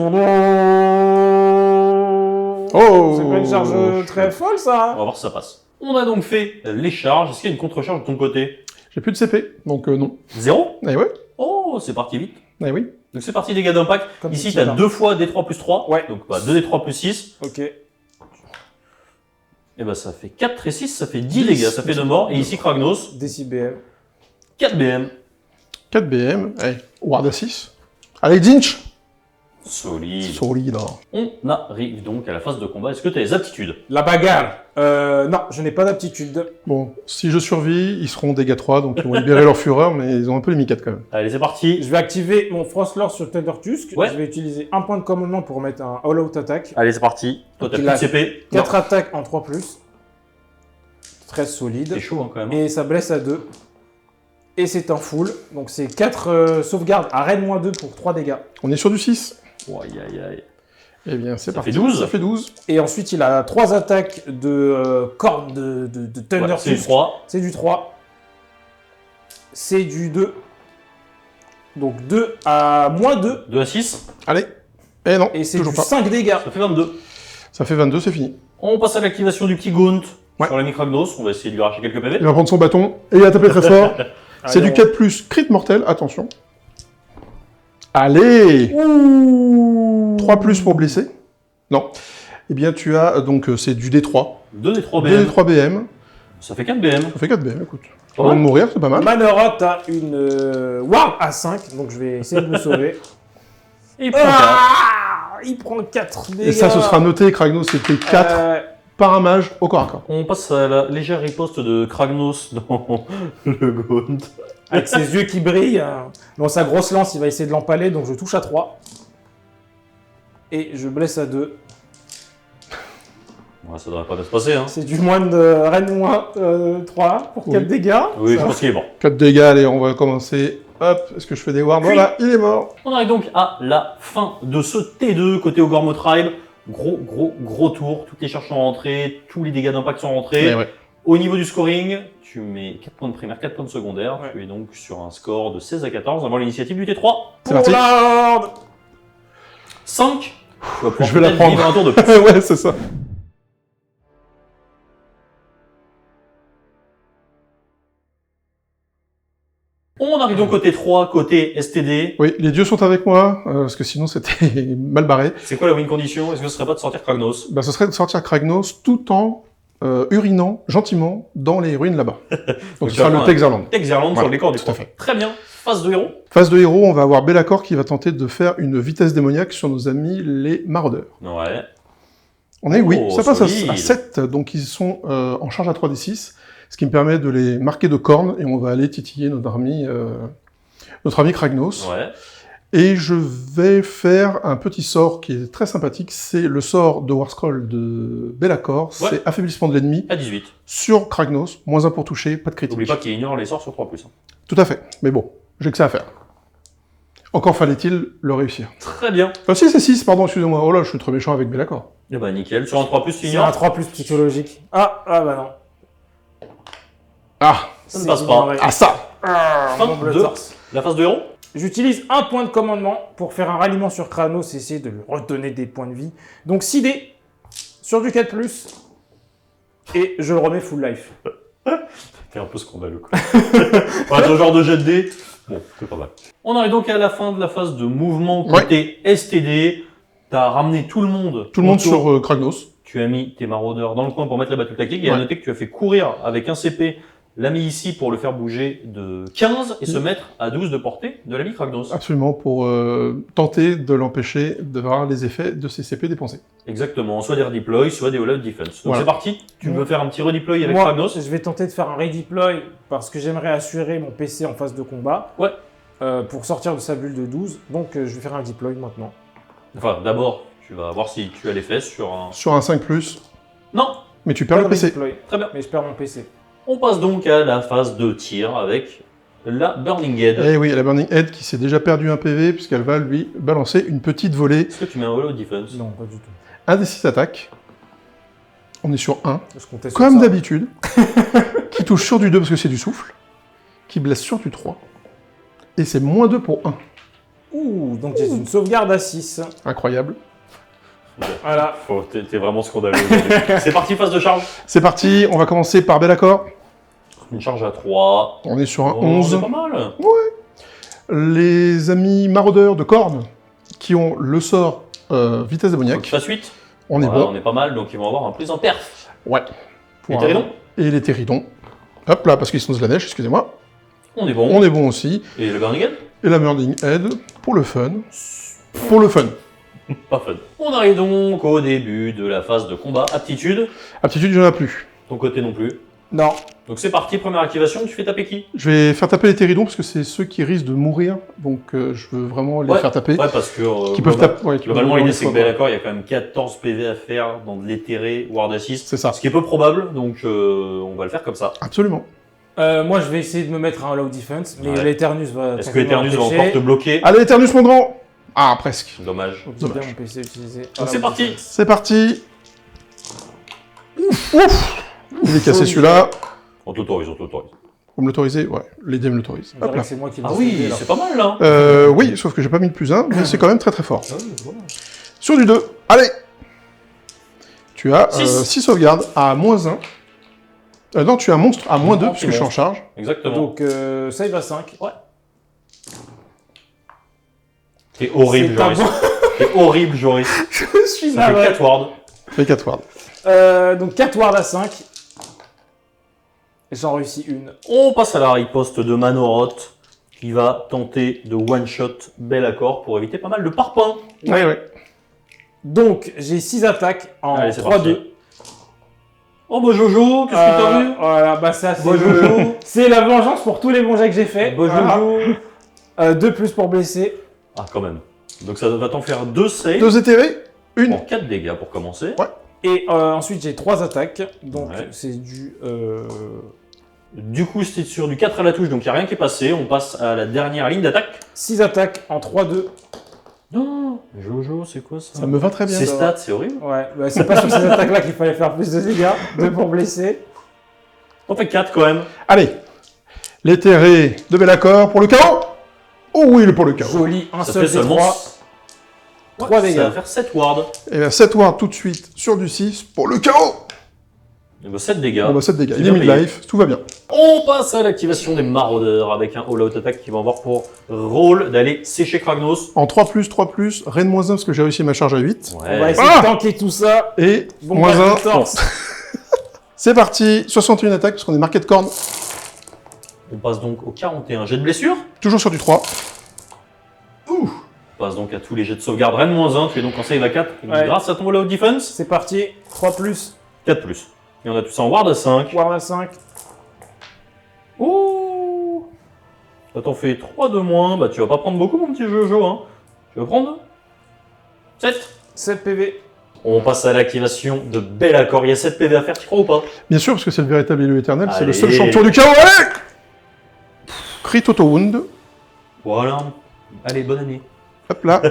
Oh C'est pas une charge très folle On ça. va voir si ça passe. On a donc fait les charges. Est-ce qu'il y a une contre-charge de ton côté? J'ai plus de CP, donc non. 0. Eh ouais, Oh, c'est parti vite. eh oui. Donc c'est parti dégâts d'impact. Comme Ici, petit tu as lapin. 2 fois D3 plus 3. Ouais. Donc 2D3 plus 6. Ok. Et bah ça fait 4 et 6, ça fait 10 10. dégâts. Ça fait 2 morts. Et ici, Kragnos, DCBM. 4 BM. 4 BM. Allez, Ward à 6. Allez, Dinch. Solide. Solide. On arrive donc à la phase de combat. Est-ce que tu as les aptitudes? La bagarre. Non, je n'ai pas d'aptitude. Bon, si je survis, ils seront dégâts 3, donc ils vont libérer leur fureur, mais ils ont un peu les mi-4 quand même. Allez, c'est parti. Je vais activer mon Frostlord sur Thundertusk. Ouais. Je vais utiliser un point de commandement pour mettre un all-out attack. Allez, c'est parti. Toi, t'as Il plus de a- CP. 4 attaques en 3+. Très solide. C'est chaud hein, quand même. Et ça blesse à 2. Et c'est un full. Donc c'est 4 sauvegardes à Rennes-2 pour 3 dégâts. On est sur du 6. Aïe, aïe, aïe. Eh bien, c'est Ça parti. fait 12. Ça fait 12. Et ensuite il a 3 attaques de corne de Ouais, Thundertusk. c'est 3. C'est du 3. C'est du 2. Donc 2 à moins 2. 2 à 6. Allez. Eh non, Et c'est toujours du pas. 5 dégâts. Ça fait 22. Ça fait 22, c'est fini. On passe à l'activation du petit Gaunt. Ouais. Sur l'ami Kragnos. On va essayer de lui arracher quelques PV. Il va prendre son bâton et il va taper très fort. C'est Allez, du 4 plus crit mortel, attention. Allez. Ouh. 3 plus pour blesser. Non. Eh bien, tu as, donc, c'est du D3. 2D3 BM. 2 D3 BM. Ça fait 4 BM. Ça fait 4 BM, écoute. Pas Avant de mal. mourir, c'est pas mal. Manoroth a une Ward à 5. Donc je vais essayer de me sauver. Et il prend 4. Ah, il prend 4 dégâts. Et ça, ce sera noté, Kragnos, c'était 4 par un mage au corps à corps. On passe à la légère riposte de Kragnos dans le Gaunt. Avec ses yeux qui brillent. Dans sa grosse lance, il va essayer de l'empaler. Donc je touche à 3. Et je blesse à 2. Ouais, ça devrait pas bien se passer. Hein. C'est du moins de Rennes 3 pour 4 Oui. dégâts. Oui, je Ça. pense qu'il est mort. 4 dégâts, allez, on va commencer. Hop, est-ce que je fais des wards? Voilà, il est mort. On arrive donc à la fin de ce T2 côté Ogormo Tribe. Gros tour. Toutes les charges sont rentrées. Tous les dégâts d'impact sont rentrés. Ouais, ouais. Au niveau du scoring, tu mets 4 points de primaire, 4 points de secondaire. Ouais. Tu es donc sur un score de 16 à 14 avant l'initiative du T3. C'est parti. Lord 5. Tu vas pouvoir Je vais la peut-être prendre. vivre un tour de plus. Ouais, c'est ça. On arrive donc côté 3, côté STD. Oui, les dieux sont avec moi, parce que sinon c'était mal barré. C'est quoi la win condition? Est-ce que ce serait pas de sortir Kragnos? Bah, ce serait de sortir Kragnos tout en urinant gentiment dans les ruines là-bas. Donc ce tu sera vas le prendre Texerland. Texerland Voilà, sur le décor du tout à froid. fait. Très bien. Phase de héros. Phase de héros, on va avoir Bellacore qui va tenter de faire une vitesse démoniaque sur nos amis les maraudeurs. Ouais. On est, oui, Oh, ça passe solide. à 7, donc ils sont en charge à 3d6, ce qui me permet de les marquer de cornes, et on va aller titiller notre ami Kragnos. Ouais. Et je vais faire un petit sort qui est très sympathique. C'est le sort de Warscroll de Be'lakor. Ouais. C'est affaiblissement de l'ennemi À 18. sur Kragnos. -1 pour toucher, pas de critique. N'oublie pas qu'il ignore les sorts sur 3+. Hein. Tout à fait. Mais bon, j'ai que ça à faire. Encore fallait-il le réussir. Très bien. Ah si, c'est 6, pardon, excusez-moi. Oh là, je suis très méchant avec Be'lakor. Eh bah nickel. Sur un 3+, tu C'est un ignores. 3+ psychologique. Ah bah non. Ah, Ça ne passe pas. ah ça. Fin Mon Blood de Source. la phase de héros. J'utilise un point de commandement pour faire un ralliement sur Kranos et essayer de lui redonner des points de vie. Donc 6 dés sur du 4+, et je le remets full life. C'est un peu scandaleux, quoi. Pour être le genre de jet de dés, bon, c'est pas mal. On arrive donc à la fin de la phase de mouvement côté STD. T'as ramené tout le monde. Tout le monde autour. sur Kragnos. Tu as mis tes maraudeurs dans le coin pour mettre la battue tactique. Et à Ouais. noter que tu as fait courir avec un CP l'ami ici pour le faire bouger de 15 et se mettre à 12 de portée de l'ami Kragnos. Absolument, pour tenter de l'empêcher de voir les effets de ses CP dépensés. Exactement, soit des redeploys, soit des all-out defense. Donc Voilà. c'est parti, tu veux faire un petit redeploy avec Moi, Kragnos. je vais tenter de faire un redeploy parce que j'aimerais assurer mon PC en phase de combat. Ouais. Pour sortir de sa bulle de 12. Donc je vais faire un deploy maintenant. Enfin, d'abord, tu vas voir si tu as les fesses sur un... Sur un 5+, Non, mais tu perds Pas le de PC. redeploy, très bien. mais je perds mon PC. On passe donc à la phase de tir avec la Burning Head. Eh oui, la Burning Head qui s'est déjà perdu un PV puisqu'elle va lui balancer une petite volée. Est-ce que tu mets un all-out defense? Non, pas du tout. Un des 6 attaques. On est sur 1. Je comptais sur Comme ça. d'habitude. Qui touche sur du 2 parce que c'est du souffle. Qui blesse sur du 3. Et c'est -2 pour 1. Ouh, donc j'ai une sauvegarde à 6. Incroyable. Voilà. Oh, t'es vraiment scandaleux. C'est parti, phase de charge. C'est parti, on va commencer par Be'lakor. Une charge à 3. On est sur un Oh, 11. c'est pas mal. Les amis maraudeurs de Korn qui ont le sort vitesse Faut démoniaque. qu'il fasse 8. On est Voilà, bon. on est pas mal, donc ils vont avoir un plus en perf. Ouais. Les Téridons. Et les Téridons. Hop là, parce qu'ils sont de la neige, excusez-moi. On est bon. On est bon aussi. Et le Burning Head? Et la Burning Head, pour le fun. Pour le fun. Pas fun. On arrive donc au début de la phase de combat. Aptitude. Aptitude, il n'y en a plus. Ton côté non plus. Non. Donc c'est parti, première activation, tu fais taper qui? Je vais faire taper les Téridons parce que c'est ceux qui risquent de mourir. Donc je veux vraiment les Ouais. faire taper. Ouais, parce que Qui peuvent taper. Ouais, qui globalement, peuvent l'idée mourir c'est que une fois, Be'lakor, il y a quand même 14 PV à faire dans de l'éthéré Ward Assist. C'est ça. Ce qui est peu probable, donc on va le faire comme ça. Absolument. Moi, je vais essayer de me mettre un low defense, mais Ouais. l'Eternus va. Est-ce que Eternus va encore te bloquer? Allez, Eternus, mon grand. Ah, presque. Dommage. Dommage. Mon PC utilisé. Donc c'est parti. C'est parti. Ouf. Il est cassé celui-là. On t'autorise, on t'autorise. Vous me l'autorisez? Ouais, les dés me l'autorisent. On dirait Hop là. que c'est moi qui Ah l'ai oui, sauvé, là. c'est pas mal là. Oui, sauf que j'ai pas mis le +1, mais c'est quand même très très fort. Ah oui, voilà. Sur du 2, allez. Tu as Six. 6 sauvegardes à -1. Non, tu as un monstre à -2 Non, puisque c'est je suis bon. en charge. Exactement. Donc, save à 5. Ouais. T'es horrible, C'est un Joris. T'es horrible, Joris. Je suis Ça fait navré. 4 wards. Fais 4 wards. Donc 4 wards à 5. Et j'en réussis une. On passe à la riposte de Manoroth, qui va tenter de one-shot Be'lakor pour éviter pas mal de parpaings. Oui, oui. Donc j'ai 6 attaques en Allez, c'est 3-2. Oh bah Jojo, qu'est-ce que t'as vu? Voilà, bah ça c'est Bah Jojo. c'est la vengeance pour tous les bons jets que j'ai fait. Bah Jojo. 2 plus pour blesser. Ah quand même. Donc ça va t'en faire 2 saves. 2 éthérés, une. Bon, 4 dégâts pour commencer. Ouais. Et ensuite j'ai 3 attaques. Donc Ouais. c'est du... Du coup, c'était sur du 4 à la touche, donc il n'y a rien qui est passé. On passe à la dernière ligne d'attaque. 6 attaques en 3-2. Non, Jojo, c'est quoi ça? Ça me va très bien. Ces ça stats, c'est horrible. Ouais, bah, c'est pas sur ces attaques-là qu'il fallait faire plus de dégâts. 2 pour blesser. On fait 4 quand même. Allez. L'éthéré de Be'lakor pour le chaos. Oh oui, il est pour le chaos. Joli, un Ça seul fait des seulement 3. 3 dégâts. Ça va faire 7 wards. Et bien 7 wards tout de suite sur du 6 pour le chaos. Et bah 7 dégâts. On va 7 dégâts. C'est Il est bien payé. mid-life, tout va bien. On passe à l'activation des maraudeurs avec un all-out attack qui va avoir pour rôle d'aller sécher Kragnos. En 3+, Reine -1 parce que j'ai réussi ma charge à 8. On va Ouais. essayer Ah de tanker tout ça. Et Bon, -1. bah, torse. C'est parti, 61 attaques parce qu'on est marqué de corne. On passe donc au 41 jet de blessure. Toujours sur du 3. On passe donc à tous les jets de sauvegarde. Rennes -1, tu es donc en save à 4 Ouais. grâce à ton all-out defense. C'est parti. 3 plus. 4+. Et on a tout ça en ward à 5. Ward à 5. Ouh. Ça t'en fait 3 de moins. Bah, tu vas pas prendre beaucoup, mon petit Jojo. Hein. Tu vas prendre 7. 7 PV. On passe à l'activation de Be'lakor. Il y a 7 PV à faire, tu crois ou pas? Bien sûr, parce que c'est le véritable élu éternel, c'est le Allez. seul champion du chaos. Allez Crit auto wound. Voilà. Allez, bonne année. Hop là.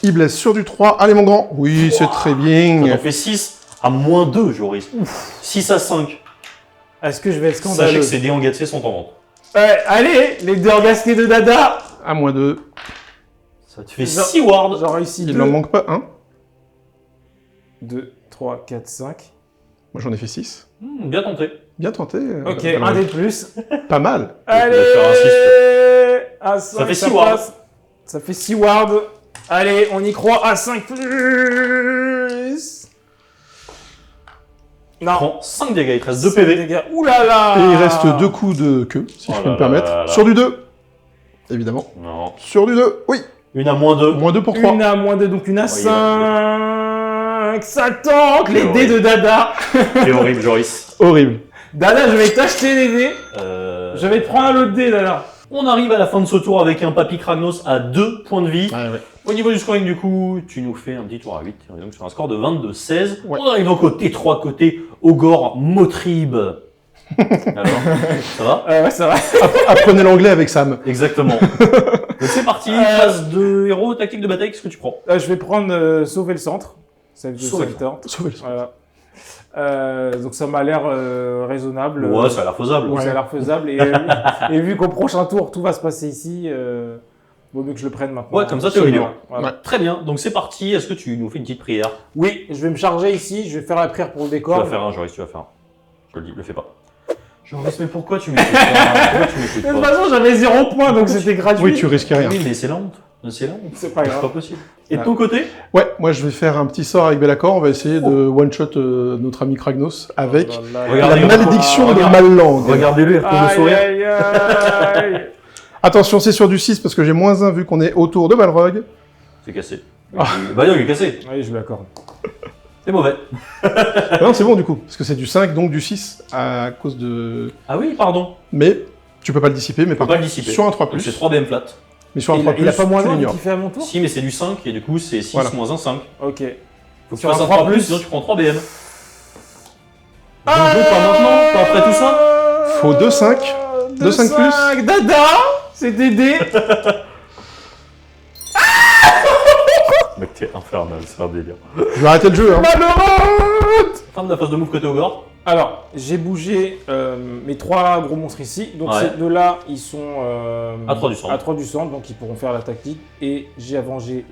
Il blesse sur du 3. Allez, mon grand. Oui, c'est très Ça bien. t'en fait 6 à moins 2, Joris. 6 à 5. Est-ce que je vais être Sachez scandaleux? que ces dés engagés sont en vente. Allez, les deux orgasqués de Dada. À moins 2. Ça te fait Genre- 6 wards. J'en réussis Il 2. n'en manque pas un. 2, 3, 4, 5. Moi, j'en ai fait 6. Bien tenté. Bien tenté. Ok, alors, un dé de plus. Pas mal. Allez, faire un à 5, Ça fait 6 wards. Ça fait 6 wards. Allez, on y croit à 5 plus. Non. Prends 5 dégâts, il te reste 2 5 PV. dégâts. Ouh là là. Et il reste 2 coups de queue, si Oh je peux là me permettre. là là là. Sur du 2. Évidemment. Non. Sur du 2. Oui. Une à moins 2. Moins 2 pour 3. Une à moins 2, donc une à il 5. Ça tente, les C'est dés de Dada. C'est horrible, Joris. Horrible. Dada, je vais t'acheter les dés. Je vais te prendre un autre dé, Dada. On arrive à la fin de ce tour avec un Papy Kragnos à 2 points de vie. Ouais, ouais. Au niveau du scoring, du coup, tu nous fais un petit tour à 8. On est donc sur un score de 22-16. Ouais. On arrive donc au T3 côté Ogor Motrib. Alors, ça va? Ouais, ça va. Apprenez l'anglais avec Sam. Exactement. Donc c'est parti, phase de héros, tactique de bataille, qu'est-ce que tu prends? Je vais prendre sauver le centre. Save the Sauver le center. Sauvez le sang. Voilà. Donc ça m'a l'air raisonnable. Ouais, ça a l'air faisable. Ça a l'air faisable. Et vu qu'au prochain tour, tout va se passer ici, vaut mieux que je le prenne maintenant. Ouais, comme ça, t'es au milieu. Voilà. Ouais. Très bien, donc c'est parti. Est-ce que tu nous fais une petite prière? Oui, je vais me charger ici. Je vais faire la prière pour le Tu décor. vas faire un, Joris, tu vas faire un. Je le dis, le fais pas. Joris, mais pourquoi tu m'écoutes pas? Pourquoi tu De m'écoutes toute pas? façon, j'avais 0 points, donc c'était gratuit. Oui, tu risques rien. Oui, mais c'est la honte. C'est la honte. C'est pas C'est grave. pas possible. Et de ton côté? Ouais, moi je vais faire un petit sort avec Be'lakor. On va essayer de one-shot notre ami Kragnos avec Oh là là. Regardez, la malédiction de regarde. Mallangue. Regardez-le, il retourne le Aïe, sourire. aïe, aïe. Attention, c'est sur du 6 parce que j'ai moins 1 vu qu'on est autour de Balrog. C'est cassé. Bah non, il est cassé. Oui, je l'accorde. C'est mauvais. Ah non, c'est bon du coup, parce que c'est du 5, donc du 6 à cause de... Ah oui, pardon. Mais tu peux pas le dissiper, mais par pas le contre, dissiper. sur un 3+, Donc c'est 3 BM flat. mais sur un 3+, Il a pas moins tu 1 l'ignores. qui fait à mon tour. Si, mais c'est du 5 et du coup c'est 6 Voilà. moins 1, 5. Ok. Faut que tu Sur fasses un un 3 3+. sinon tu prends 3 BM. Bonjour, pas maintenant, pas après tout ça. Faut 2-5. 2-5 plus. Dada, c'est Dédé. Mec, t'es infernal, c'est un délire. Je vais arrêter le jeu, hein. Malheureux. Fin de la phase de move côté Ogre. Alors, j'ai bougé mes 3 gros monstres ici. Donc Ouais. ces deux-là, ils sont À 3 du centre. à 3 du centre, donc ils pourront faire la tactique. Et j'ai avancé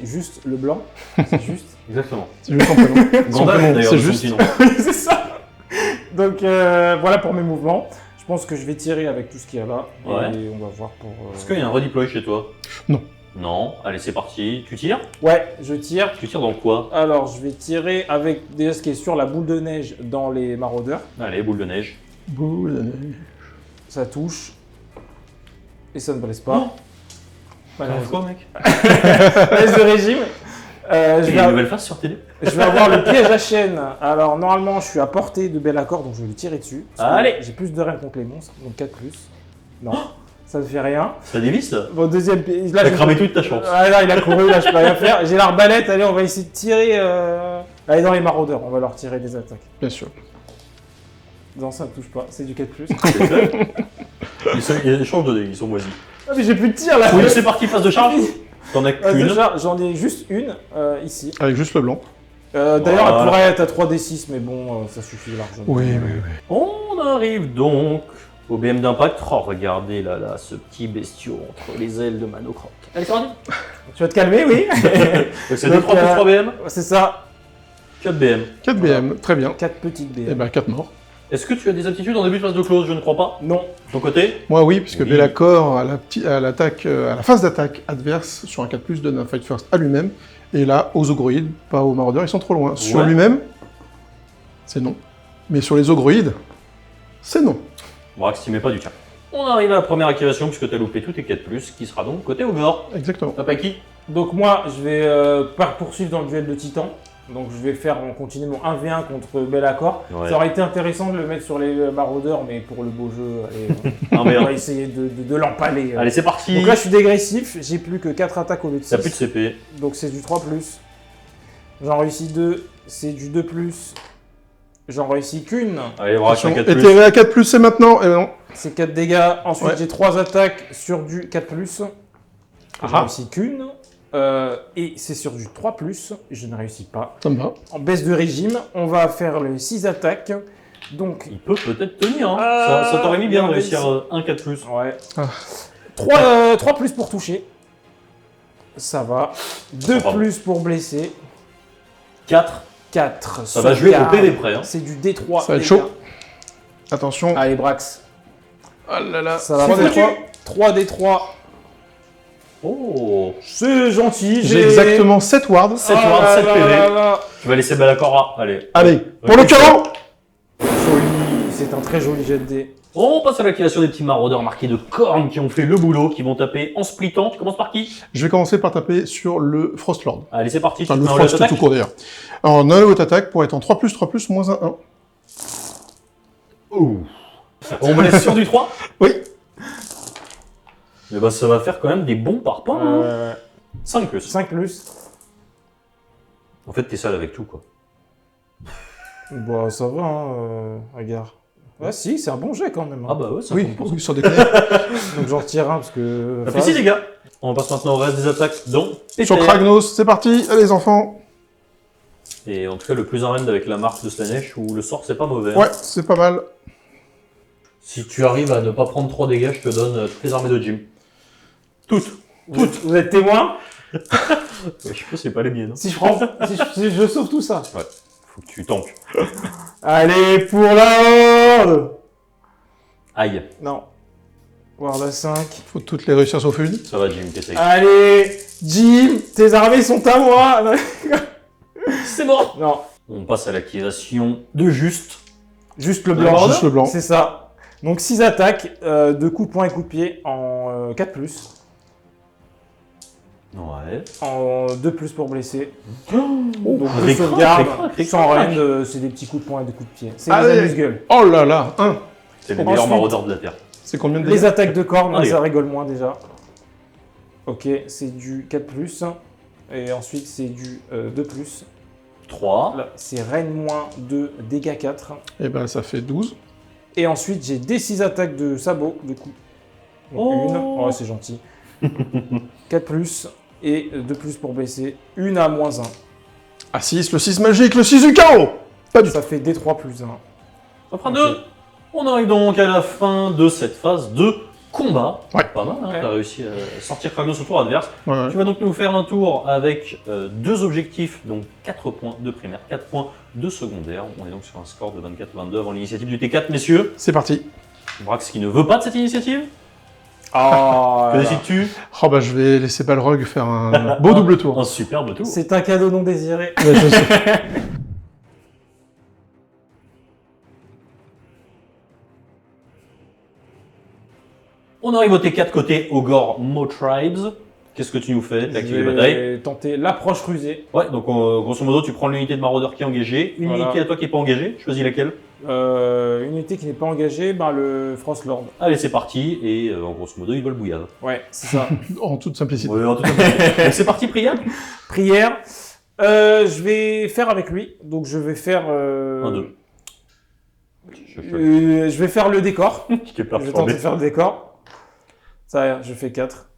juste le blanc. C'est juste. Exactement. C'est juste son prénom. Son Gandalf prénom, d'ailleurs, c'est de son juste. petit nom. C'est ça. Donc voilà pour mes mouvements. Je pense que je vais tirer avec tout ce qu'il y a là. Ouais. Et on va voir pour... Est-ce qu'il y a un redeploy chez toi? Non. Non. Allez, c'est parti. Tu tires? Ouais, je tire. Tu tires dans quoi? Alors, je vais tirer avec déjà ce qui est sur la boule de neige dans les maraudeurs. Allez, boule de neige. Boule de neige. Ça touche. Et ça ne blesse pas. Oh. Voilà. Quoi, mec? Baisse de régime. Il y a une nouvelle phase sur télé? Je vais avoir le piège à chaîne. Alors, normalement, je suis à portée de Be'lakor, donc je vais lui tirer dessus. Parce que Allez. J'ai plus de rem contre les monstres, donc 4+. Non, ça ne fait rien. Ça dévisse là? Bon, deuxième piège. Là, T'as je- cramé toute ta chance. Ah, là, il a couru, là, je peux rien faire. J'ai l'arbalète, allez, on va essayer de tirer. Allez, dans les maraudeurs, on va leur tirer des attaques. Bien sûr. Non, ça ne touche pas, c'est du 4+. Ils changent de dés, ils sont moisis. Ah, mais j'ai plus de tir là. Oui, c'est parti, phase de charge. T'en as Phase de qu'une. charge, j'en ai juste une ici. Avec juste le blanc. D'ailleurs, Voilà. elle pourrait être à 3d6, mais bon, ça suffit largement. Oui, oui, oui. On arrive donc au BM d'impact. Oh, regardez là, là, ce petit bestiau entre les ailes de Manocroc. Allez, c'est parti. Tu vas te calmer, oui. Donc c'est Donc, 2, 3 plus 3 BM. C'est ça, 4 BM. 4 BM, très bien. 4 petites BM. Et ben 4 morts. Est-ce que tu as des aptitudes en début de phase de close? Je ne crois pas. Non. De ton côté? Moi oui, puisque Oui. Be'lakor à l'attaque, à la phase d'attaque adverse sur un 4+, donne un fight first à lui-même. Et là, aux ogroïdes, pas aux maraudeurs, ils sont trop loin. Sur Ouais. lui-même, c'est non. Mais sur les ogroïdes, c'est non. Brax, t'y mets pas du tien. On arrive à la première activation puisque t'as loupé tous tes 4+, qui sera donc côté Ogre. Exactement. T'as pas qui? Donc moi, je vais poursuivre dans le duel de titans. Donc je vais faire continuer mon 1v1 contre Bellacore. Ouais. Ça aurait été intéressant de le mettre sur les maraudeurs, mais pour le beau jeu, allez, Non, mais, on va essayer de l'empaler. allez, c'est parti. Donc là je suis dégressif, j'ai plus que 4 attaques au lieu de 6. T'as plus de CP. Donc c'est du 3+. J'en réussis 2, c'est du 2+. J'en réussis qu'une, Allez, Brax, un 4+. Éthéré à 4+, c'est maintenant. Eh ben non. c'est 4 dégâts. Ensuite Ouais. j'ai 3 attaques sur du 4+. J'en Ah. réussis qu'une. Et c'est sur du 3+, je ne réussis pas. Ça me va. En baisse de régime, on va faire les 6 attaques. Donc, Il peut peut-être tenir. Hein. Ah, Ça t'aurait mis bien de non, mais réussir un 4+. ouais. Ah. 3 pour toucher. Ça va. 2 va. pour blesser. 4. 4. Ça va jouer au PV près. Hein. C'est du D3. Ça va être les chaud. gars. Attention. Allez, Brax. Ah là là. Ça va 3 foutu. D3. 3D3. Oh. C'est gentil. J'ai exactement 7 wards. 7 Ah wards, là 7 là PV. là là. Tu vas laisser Bellacora. Allez. Allez, pour le carreau. Joli. C'est un très joli jet de dés. On passe à l'activation des petits maraudeurs marqués de cornes qui ont fait le boulot, qui vont taper en splittant. Tu commences par qui? Je vais commencer par taper sur le Frostlord. Allez, c'est parti. Enfin, tu le te mets en Frost attaque. tout court d'ailleurs. Alors, on a la haute attaque pour être en 3+, moins 1. Ouh. On me laisse sur du 3. Oui. Mais bah, ça va faire quand même des bons par points. Hein. 5+. 5+. En fait, t'es sale avec tout, quoi. Bah, ça va, hein, regarde. Ouais, si, c'est un bon jet quand même. Hein. Ah bah ouais, ça Oui, compte pour ça. oui, sans déconner. Donc j'en retire un parce que. Ça fait 6 dégâts. On passe maintenant au reste des attaques, dont Sur Péter. Kragnos, c'est parti. Allez, les enfants. Et en tout cas, le plus en rend avec la marque de Slanesh, où le sort, c'est pas mauvais. hein. Ouais, c'est pas mal. Si tu arrives à ne pas prendre 3 dégâts, je te donne toutes les armées de Jim. Toutes. Vous êtes témoin? Ouais, je sais pas, c'est pas les miennes. hein. Si je prends. si je sauve tout ça. Faut que tu tankes. Allez, pour la horde! Aïe. Non. Voir la 5. Faut toutes les réussir sauf une. Ça va, Jim, t'essayes. Allez, Jim, tes armées sont à moi! C'est mort. Non, On passe à l'activation de Juste. juste le Le blanc. bordel. Juste le blanc. C'est ça. Donc 6 attaques, 2 coups de poing et coups de pied en 4+. Ouais. En 2+ pour blesser. Donc Avec deux sauvegardes, avec sans crack. rend, c'est des petits coups de poing et des coups de pied. C'est Allez. des amuse-gueules. Oh là là, 1. C'est les meilleurs Ensuite- maraudeurs de la Terre. C'est combien de Les dégâts? attaques de cornes, Allez. ça rigole moins déjà. Ok, c'est du 4+. Et ensuite, c'est du 2+. 3. Là, c'est Reine moins 2, dégâts 4. Eh ben, ça fait 12. Et ensuite, j'ai des 6 attaques de sabot, de coup. Donc Oh. une, ouais, c'est gentil. 4+, et 2+ pour blesser. Une à moins 1. Ah 6, le 6 magique, le 6 du carreau. Pas du tout. Ça fait D3 plus 1. Ça fera Ok. 2. On arrive donc à la fin de cette phase de combat. Ouais. Pas mal, hein. Ouais. T'as réussi à sortir Kragnos au tour adverse. Ouais, ouais. Tu vas donc nous faire un tour avec 2 objectifs, donc 4 points de primaire, 4 points de secondaire. On est donc sur un score de 24-22 avant l'initiative du T4, messieurs. C'est parti. Brax qui ne veut pas de cette initiative. Oh, Que décides-tu? Oh bah, je vais laisser Balrog faire un beau double tour. Un superbe tour. c'est un cadeau non désiré. Ouais, je sais. On arrive au T4 côté Ogre Mo Tribes. Qu'est-ce que tu nous fais? T'actives les batailles. Je vais tenter l'approche rusée. Ouais, donc grosso modo, tu prends l'unité de maraudeur qui est engagée, une Voilà. unité à toi qui est pas engagée. Choisis laquelle? Une unité qui n'est pas engagée, ben le Frostlord. Allez, c'est parti. Et en grosso modo, il vole bouillave. Ouais, c'est ça. En toute simplicité. Ouais, en tout cas. Donc c'est parti, prière. Prière. Je vais faire avec lui. Donc je vais faire. 1, 2. Je vais faire le décor. Je t'ai Je vais tenter perturbé. de faire le décor. Ça va, je fais 4.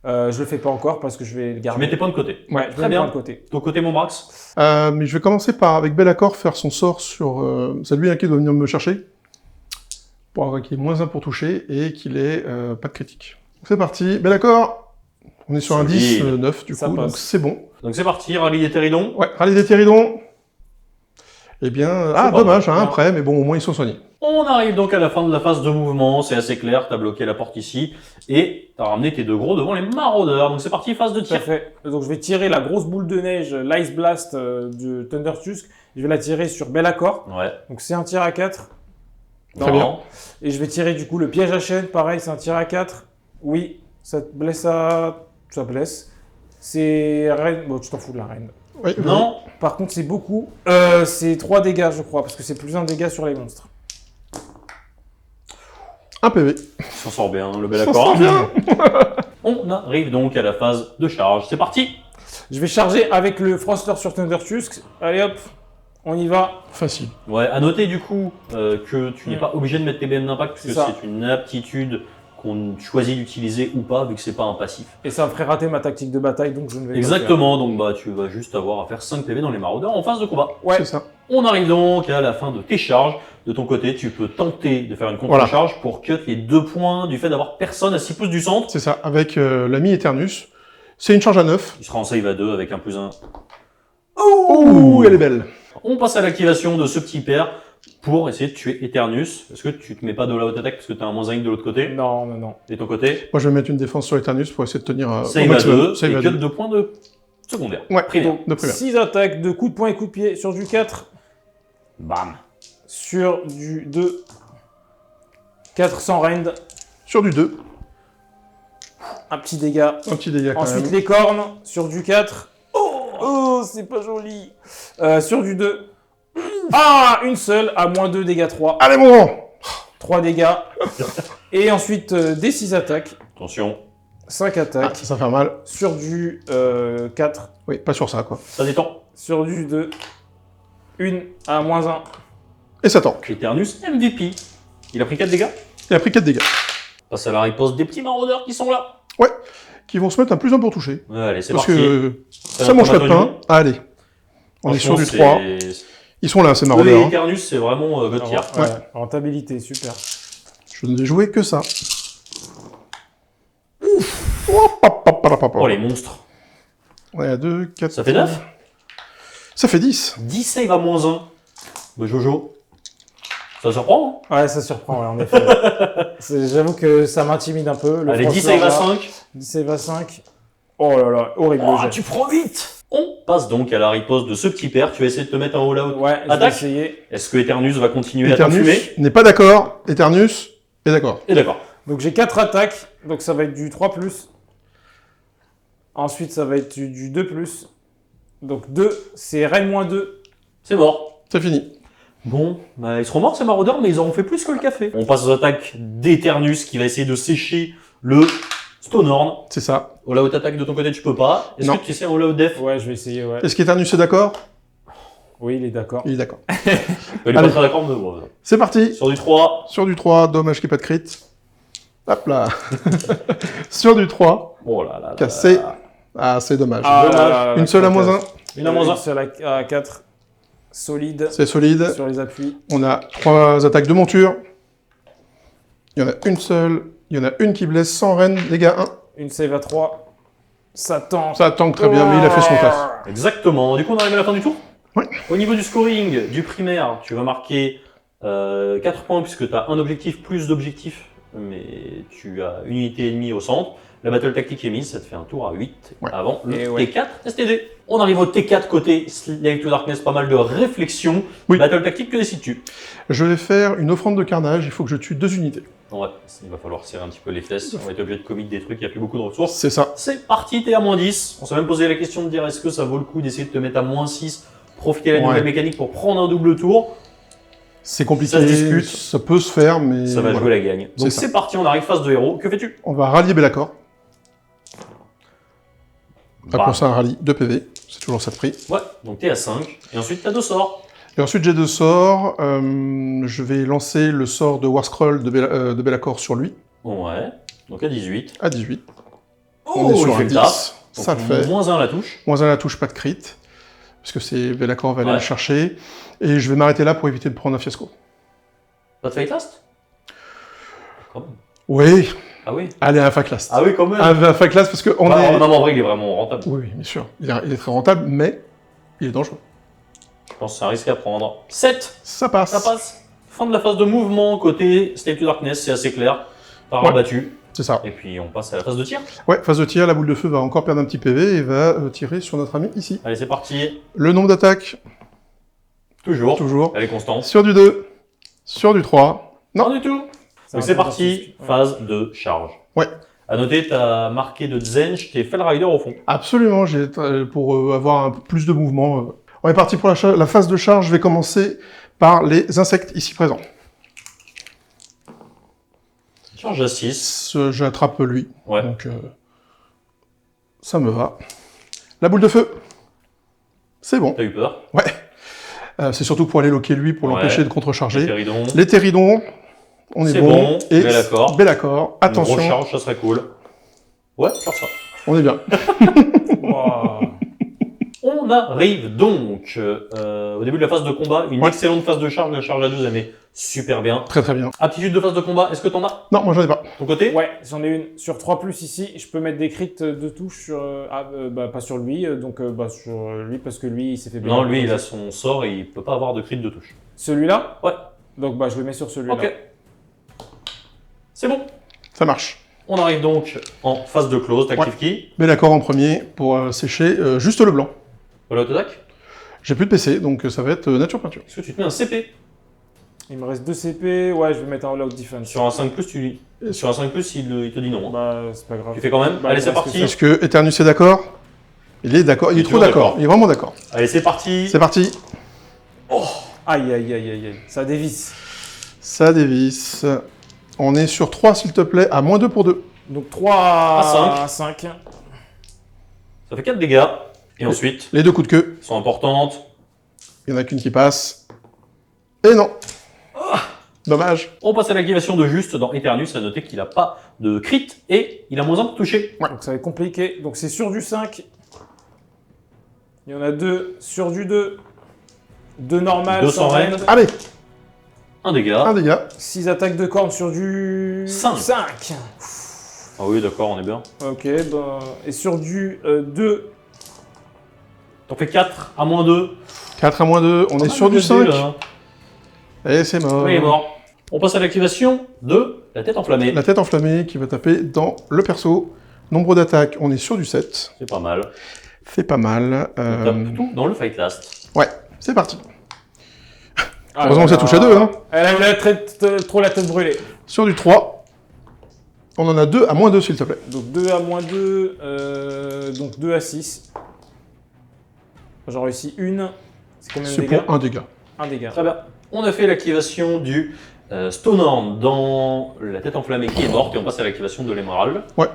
Je le fais pas encore parce que je vais le Tu garder. mets tes points de côté. Ouais, je Très mets bien. de côté. Ton côté, mon Brax. Mais je vais commencer par, avec Bellacor, faire son sort sur... c'est lui qui doit venir me chercher. Pour avoir qu'il ait moins 1 pour toucher et qu'il ait pas de critique. C'est parti. Bellacor. On est sur un 10, Solide. 9 du Ça coup, passe. donc c'est bon. Donc c'est parti, rallye des Terridons. Ouais, rallye des Terridons. Eh bien... Ah, pas dommage, mal. hein, Non. après, mais bon, au moins ils sont soignés. On arrive donc à la fin de la phase de mouvement, c'est assez clair, t'as bloqué la porte ici, et t'as ramené tes 2 gros devant les maraudeurs. Donc c'est parti, phase de Tout à tir. fait. Donc je vais tirer la grosse boule de neige, l'Ice Blast de Thunder Tusk. Je vais la tirer sur Bellacor. Ouais. Donc c'est un tir à 4. Très bien. Et je vais tirer du coup le piège à chaîne. Pareil, c'est un tir à 4. Oui, ça te blesse à... Ça blesse. C'est reine... Bon, tu t'en fous de la reine. Oui, Non. Par contre, c'est beaucoup. C'est 3 dégâts, je crois, parce que c'est plus un dégât sur les monstres. Un PV. Il s'en sort bien, le bel Ça accord. sent bien. On arrive donc à la phase de charge. C'est parti. Je vais charger avec le Frostler sur Thunder Tusk. Allez hop, on y va. Facile. Ouais, à noter du coup que tu n'es pas obligé de mettre tes BM d'impact parce que C'est ça. c'est une aptitude qu'on choisit d'utiliser ou pas vu que c'est pas un passif. Et ça me ferait rater ma tactique de bataille, donc je ne vais pas le Exactement, donc bah tu vas juste avoir à faire 5 PV dans les maraudeurs en phase de combat. faire. Ouais, C'est ça. On arrive donc à la fin de tes charges. De ton côté, tu peux tenter de faire une contre-charge pour cut les 2 points du fait d'avoir personne à 6 pouces du centre. C'est ça. Avec l'ami Eternus. C'est une charge à 9. Il sera en save à 2 avec un +1. Ouh, elle est belle. On passe à l'activation de ce petit père pour essayer de tuer Eternus. Est-ce que tu te mets pas de la haute attaque parce que tu as un -1 de l'autre côté? non. Et ton côté? Moi, je vais mettre une défense sur Eternus pour essayer de tenir au Save à maximum. 2 Save et à cut 2. 2 points de secondaire. Ouais, Primaire. de primaire. 6 attaques de coups de poing et coups de pied sur du 4, Bam. sur du 2, 4 sans rend, Sur du 2. un petit dégât. Un petit dégât quand Ensuite même. les cornes sur du 4. Oh, c'est pas joli. Sur du 2. Ah, une seule à -2 dégâts 3. Allez, mon grand. 3 dégâts. Et ensuite des 6 attaques. Attention, 5 Ah, attaques. ça fait mal. Sur du 4. Oui, pas sur ça, quoi. ça détend. Sur du 2. Une à -1. Et ça tank. Eternus MVP. Il a pris 4 dégâts. Il a pris 4 dégâts. Passe à la riposte des petits maraudeurs qui sont là. Ouais. Qui vont se mettre un +1 pour toucher. Ouais, allez, c'est Parce parti. que ça mange pas de pain. Allez. On est sur du 3. Ils sont là, ces Eux et maraudeurs. Hein. Eternus, c'est vraiment God tier. Ouais, rentabilité, super. Je ne vais jouer que ça. Ouf. Hop, hop, hop, hop, hop, hop. Oh, les monstres. On est à 2, 4. Ça fait 9. Ça fait 10. 10 save à -1. Bah, Jojo. Ça surprend, hein? Ouais, ça surprend, ouais, en effet. J'avoue que ça m'intimide un peu. Le Allez, 10 Frostler, save à là. 5. 10 save à 5. Oh là là, horrible. Oh, le jet. tu prends vite. On passe donc à la riposte de ce petit père. Tu vas essayer de te mettre un all-out. Ouais, je vais Attaque. essayer. Est-ce que Eternus va continuer à t'enfumer? Eternus n'est pas d'accord. Eternus est d'accord. Et d'accord. Donc j'ai 4 attaques, donc ça va être du 3+. Ensuite, ça va être du 2+. Donc 2, c'est Rennes -2. C'est mort. C'est fini. Bon, bah, ils seront morts ces maraudeurs, mais ils auront fait plus que le café. On passe aux attaques d'Eternus qui va essayer de sécher le Stonehorn. C'est ça. All-out attaque de ton côté, tu peux pas. Est-ce Non. que tu essaies all-out def? Ouais, je vais essayer, ouais. Est-ce qu'Eternus est d'accord? Oui, il est d'accord. Il est d'accord. Il est pas Allez. très d'accord, mais bon. C'est parti. Sur du 3. Sur du 3, dommage qu'il n'y ait pas de crit. Hop là. Sur du 3, Oh là là là. cassé. Ah, c'est dommage. Ah, Dommage. là là, Une seule à -1. Une à -1. Une seule à 4. Solide. C'est solide. Sur les appuis. On a 3 attaques de monture. Il y en a une seule. Il y en a une qui blesse sans reine, dégâts 1. Une save à 3. Ça tend. Ça tank très bien, mais il a fait son taf. Exactement. Du coup, on arrive à la fin du tour. Ouais. Au niveau du scoring du primaire, tu vas marquer 4 points puisque tu as un objectif plus d'objectifs, mais tu as une unité ennemie au centre. La battle tactique est mise, ça te fait un tour à 8 Ouais. avant le Et ouais. T4 STD. On arrive au T4 côté Slave to Darkness, pas mal de réflexion. Oui. Battle tactique, que décides-tu? Je vais faire une offrande de carnage. Il faut que je tue 2 unités. Ouais, il va falloir serrer un petit peu les fesses. On va être obligé de commit des trucs, il n'y a plus beaucoup de ressources. C'est ça. C'est parti, t'es à -10. On s'est même posé la question de dire est-ce que ça vaut le coup d'essayer de te mettre à -6, profiter de la Ouais. nouvelle mécanique pour prendre un double tour. C'est compliqué. Ça se discute. Ça peut se faire, mais. Ça va voilà. jouer la gagne. Donc C'est c'est ça. parti, on arrive phase de héros. Que fais-tu? On va rallier Bellacor. Bah, Appelons ça un rallye. 2 PV. C'est toujours ça de prix. ouais, donc t'es à 5. Et ensuite t'as 2 sorts. Et ensuite, j'ai 2 sorts. Je vais lancer le sort de Warscroll de Bellacor sur lui, Ouais, donc à 18. à 18. Oh, On est il sur fait un le taf. 10. Ça le Donc, fait. -1 à la touche. Moins 1 à la touche, pas de crit. Parce que c'est Bellacor va aller Ouais. le chercher. Et je vais m'arrêter là pour éviter de prendre un fiasco. Pas de fight last? Quand même. Oui, Ah oui. allez, un Faclast. Ah oui, quand même. Un Faclast parce qu'on Bah, est. Non, mais en vrai, il est vraiment rentable. Oui, oui, bien sûr. Il est très rentable, mais il est dangereux. Je pense que c'est un risque à prendre. 7. Ça passe. Ça passe. Fin de la phase de mouvement côté Slave to Darkness, c'est assez clair. Par Ouais. rabattu. C'est ça. Et puis on passe à la phase de tir. Ouais, phase de tir, la boule de feu va encore perdre un petit PV et va tirer sur notre ami ici. Allez, c'est parti. Le nombre d'attaques, Toujours. toujours. Elle est constante. Sur du 2, sur du 3. Non Non. du tout. Ça Donc va c'est pas parti, partir. phase de charge. Ouais. À noter, t'as marqué de Zench, t'es Fell Rider au fond. Absolument, pour avoir un peu plus de mouvement. On est parti pour la phase de charge. Je vais commencer par les insectes ici présents. Charge à 6. J'attrape lui. Ouais. Donc, ça me va. La boule de feu. C'est bon. T'as eu peur. Ouais. C'est surtout pour aller loquer lui, pour Ouais. l'empêcher de contrecharger. Pteridon. Les Pteridons, on est C'est bon. bon. Et Bel accord. bel accord. Une Attention, grosse charge, ça serait cool. Ouais, faire ça. on est bien. Wow. On arrive donc au début de la phase de combat. Une Ouais. excellente phase de charge. La charge à 12, elle met super bien. Très très bien. Aptitude de phase de combat, est-ce que t'en as? Non, moi j'en ai pas. Ton côté? Ouais, j'en ai une. Sur 3+, ici, je peux mettre des crits de touche sur... pas sur lui, sur lui, parce que lui, il s'est fait bien. Non, lui, il a son sort et il peut pas avoir de crit de touche. Celui-là? Ouais. Donc, je le mets sur celui-là. Ok. C'est bon. Ça marche. On arrive donc en phase de close. T'actives qui? Bel accord en premier pour sécher juste le blanc. Voilà, autodac. J'ai plus de PC, donc ça va être nature peinture. Est-ce que tu te mets un CP? Il me reste 2 CP. Ouais, je vais mettre un all-out defense. Sur un 5+, sur un 5+, il te dit non. Hein. C'est pas grave. Tu fais quand même? Bah, Allez, il c'est reste parti. que Est-ce que Eternus est d'accord? Il est d'accord, il est trop toujours d'accord. d'accord. Il est vraiment d'accord. Allez, c'est parti. C'est parti. Aïe, aïe, aïe, aïe, aïe. Ça dévisse. Ça dévisse. On est sur 3, s'il te plaît, à -2 pour 2. Donc 3 À à 5. Ça fait 4 dégâts. Et ensuite, Les 2 coups de queue. sont importantes. Il n'y en a qu'une qui passe. Et non. Dommage. On passe à l'activation de juste dans Eternus. À noter qu'il n'a pas de crit et il a -1 pour toucher. Donc ça va être compliqué. Donc c'est sur du 5. Il y en a 2 sur du 2. 2 normales. 2 sans rend. Allez, 1 dégât. 1 dégât. 6 attaques de corne sur du 5. 5. Ah oui, d'accord, on est bien. Ok, et sur du 2. T'en fais 4 à -2. 4 à -2. On est sur du 5. Et c'est mort. Oui, il est mort. On passe à l'activation de la tête enflammée. La tête enflammée qui va taper dans le perso. Nombre d'attaques, on est sur du 7. C'est pas mal. C'est pas mal. On tape tout dans le fight last. Ouais, c'est parti. Heureusement que ça touche à 2. Hein. Elle a trop la tête brûlée. Sur du 3. On en a 2 à -2, s'il te plaît. Donc 2 à -2, donc 2 à 6. J'en réussis une. C'est combien de C'est dégâts? pour 1 dégât. 1 dégât. Très bien. On a fait l'activation du Stonehorn dans la tête enflammée qui est morte et on passe à l'activation de l'émeraude. Ouais.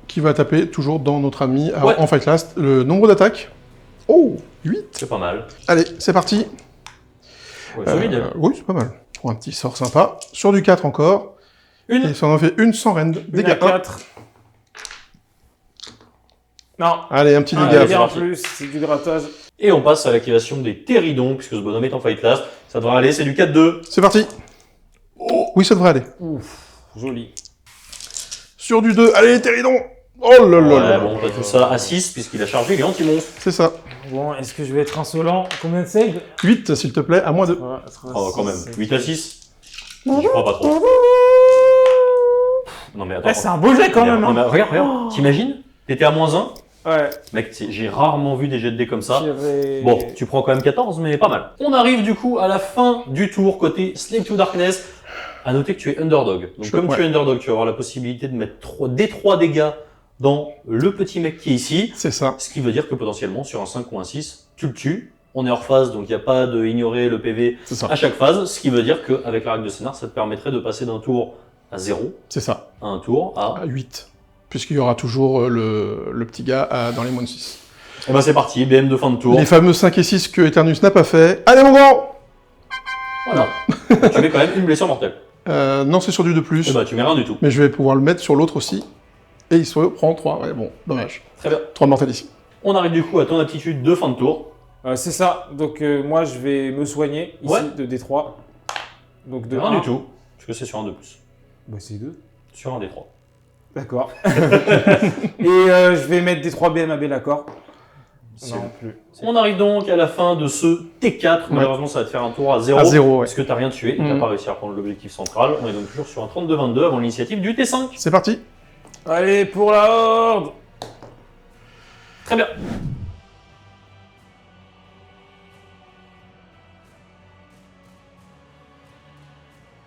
Qui va taper toujours dans notre ami Ouais. en fight last. Le nombre d'attaques. Oh, 8. C'est pas mal. Allez, c'est parti. Ouais, solide. Oui, c'est pas mal. Pour un petit sort sympa. Sur du 4 encore. Une. Et ça en fait une sans rend. Une Dégâts à 1. 4. Non. Allez, un petit Un dégât. dégât en parti. plus, c'est du grattage. Et on passe à l'activation des Pteridons, puisque ce bonhomme est en fight last. Ça devrait aller, c'est du 4-2. C'est parti. Oui, ça devrait aller. Ouf, joli. Sur du 2. Allez, Pteridon. Oh là là Ouais, là. bon, on a tout ça à 6, puisqu'il a chargé les anti-monstres. C'est ça. Bon, est-ce que je vais être insolent? Combien de save? 8, s'il te plaît, à -2. Oh, quand même. 8 à 6. Je crois pas trop. Non, mais attends. Eh, c'est un beau jet quand même, Non, hein. mais regarde. T'imagines? T'étais à -1. Ouais. Mec, j'ai rarement vu des jets de dés comme ça. J'irai- Bon, tu prends quand même 14, mais pas mal. On arrive du coup à la fin du tour côté Slave to Darkness. À noter que tu es underdog. Donc comme tu es underdog, tu vas avoir la possibilité de mettre 3 dégâts dans le petit mec qui est ici. C'est ça. Ce qui veut dire que potentiellement sur un 5 ou un 6, tu le tues. On est hors phase, donc il n'y a pas de ignorer le PV C'est ça. à chaque phase. Ce qui veut dire qu'avec la règle de scénar, ça te permettrait de passer d'un tour à 0 C'est ça. à un tour à... À 8. Puisqu'il y aura toujours le petit gars dans les -6. Et ben c'est parti, BM de fin de tour. Les fameux 5 et 6 que Eternus n'a pas fait. Allez, mon grand. Voilà. Tu mets quand même une blessure mortelle. Non, c'est sur du 2+. Et bah tu mets rien du tout. Mais je vais pouvoir le mettre sur l'autre aussi. Et il se prend 3. Ouais, bon, dommage. Très bien. 3 mortels ici. On arrive du coup à ton aptitude de fin de tour. C'est ça. Donc moi, je vais me soigner ici Ouais. de D3. Donc de Rien 1. du tout. Parce que c'est sur un 2+. Bah c'est 2. Sur un D3. D'accord. Et je vais mettre D3 BM à Bellacor. C'est- Non plus. On arrive donc à la fin de ce T4. Malheureusement, ça va te faire un tour à 0. À 0, ouais. Parce que t'as rien tué et t'as Mhm. pas réussi à prendre l'objectif central. On est donc toujours sur un 32-22 avant l'initiative du T5. C'est parti. Allez, pour la horde. Très bien.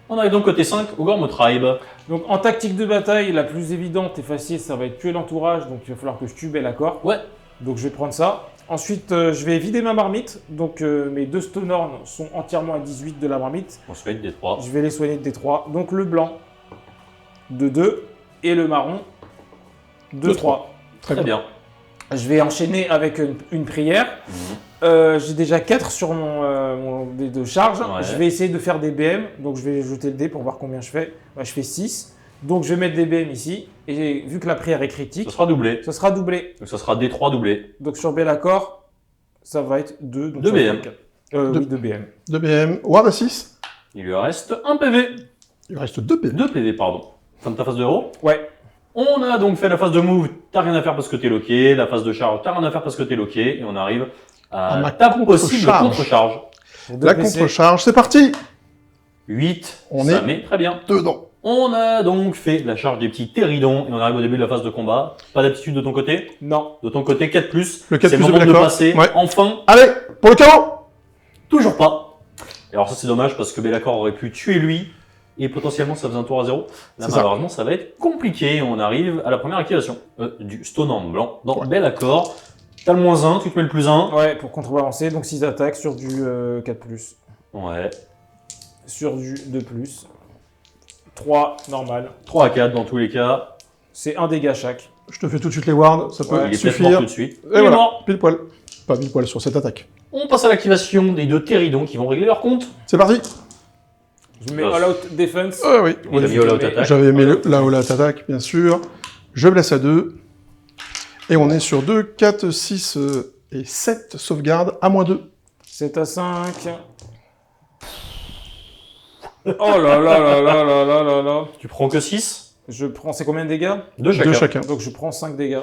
On arrive donc côté 5, Ogor Tribe. Donc en tactique de bataille, la plus évidente et facile, ça va être tuer l'entourage. Donc il va falloir que je tue Be'lakor. Ouais. Donc je vais prendre ça. Ensuite, je vais vider ma marmite. Donc mes 2 Stonehorn sont entièrement à 18 de la marmite. On se fait des 3. Je vais les soigner de D3. Donc le blanc de 2 et le marron de 3. Très bien. Je vais enchaîner avec une prière. J'ai déjà 4 sur mon dé de charge. Ouais. Je vais essayer de faire des BM. Donc je vais jeter le dé pour voir combien je fais. Ouais, je fais 6. Donc je vais mettre des BM ici. Et vu que la prière est critique, Ce sera doublé. ce sera doublé. Donc ça sera D3 doublé. Donc sur Be'lakor, ça va être 2. Donc 2 ça va BM. être 4. Oui, 2 BM. 2 BM. Ward à 6. Il lui reste un PV. Il reste 2 BM. 2 PV, pardon. Fin de ta phase de héros. Ouais. On a donc fait la phase de move, t'as rien à faire parce que t'es loqué. La phase de charge, t'as rien à faire parce que t'es loqué. Et on arrive à ma ta possible contre-charge. contre-charge. Pour deux La PC. contre-charge, c'est parti. 8, On ça est- met très bien. Dedans. On a donc fait la charge des petits Téridons et on arrive au début de la phase de combat. Pas d'aptitude de ton côté. Non. De ton côté, 4+. Le 4+, C'est le moment de d'accord. passer. Ouais. Enfin, Allez, pour le chaos. toujours pas. Et alors ça c'est dommage parce que Be'lakor aurait pu tuer lui et potentiellement ça faisait un tour à 0. Là C'est ça. malheureusement ça va être compliqué. On arrive à la première activation du Stonehorn blanc dans Ouais. Be'lakor. T'as le -1, tu te mets le +1. Ouais, pour contrebalancer. Donc 6 attaques sur du 4+. Ouais. Sur du 2+. 3 normal. 3 à 4 dans tous les cas. C'est un dégât chaque. Je te fais tout de suite les wards, ça peut Ouais, Il est peut-être mort suffire. tout de suite. Et Il est voilà, mort. pile poil. Pas pile poil sur cette attaque. On passe à l'activation des 2 Téridons qui vont régler leur compte. C'est parti. Je mets Ah. all out defense. Oui. Il a mis all out attack. J'avais mis la all out attaque, bien sûr. Je blesse à 2. Et on est sur 2, 4, 6 et 7 sauvegardes à -2. 7 à 5. Oh là là là là là là là là. Tu prends que 6. Je prends, c'est combien de dégâts? 2 chacun. 2 chacun. Donc je prends 5 dégâts.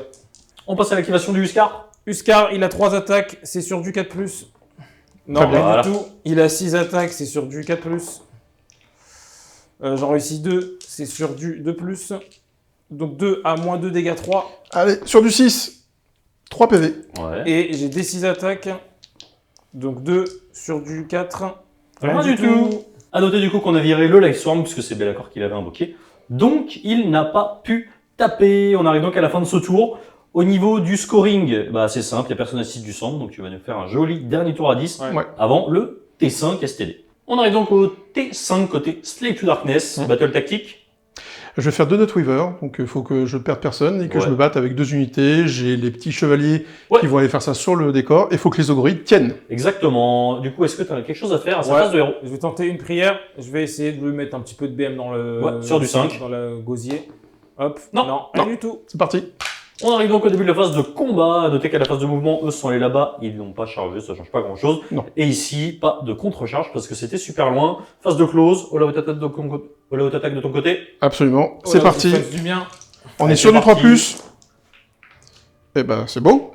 On passe à l'activation du Huskar. Huskar, il a 3 attaques, c'est sur du 4+. Non, Très bien. rien Voilà. du tout. Il a 6 attaques, c'est sur du 4+. J'en réussis 2, c'est sur du 2+. Donc 2 à -2 dégâts 3. Allez, sur du 6. 3 PV. Ouais. Et j'ai des 6 attaques. Donc 2 sur du 4. Rien du tout. À noter du coup qu'on a viré le Lightsworn puisque c'est Be'lakor qui l'avait invoqué. Donc il n'a pas pu taper. On arrive donc à la fin de ce tour. Au niveau du scoring, bah, c'est simple, il n'y a personne à 6 du centre, donc tu vas nous faire un joli dernier tour à 10 Ouais. avant le T5 STD. On arrive donc au T5 côté Slave to Darkness, Battle Tactique. Je vais faire 2 Nightweaver, donc il faut que je ne perde personne et que Ouais. je me batte avec 2 unités. J'ai les petits chevaliers Ouais. qui vont aller faire ça sur le décor. Il faut que les ogorides tiennent. Exactement. Du coup, est-ce que tu as quelque chose à faire à sa Ouais. place de héros? Je vais tenter une prière. Je vais essayer de lui mettre un petit peu de BM dans le... Ouais, sur du 5. Dans le gosier. Hop. Non. rien du tout. C'est parti. On arrive donc au début de la phase de combat. À noter qu'à la phase de mouvement, eux sont allés là-bas. Ils n'ont pas chargé, ça change pas grand-chose. Non. Et ici, pas de contre-charge parce que c'était super loin. Phase de close, all out attack de ton côté. Absolument. Oh C'est là, parti. je fasse du bien. On Allez, est sur c'est du parti. 3+. Eh ben, c'est beau.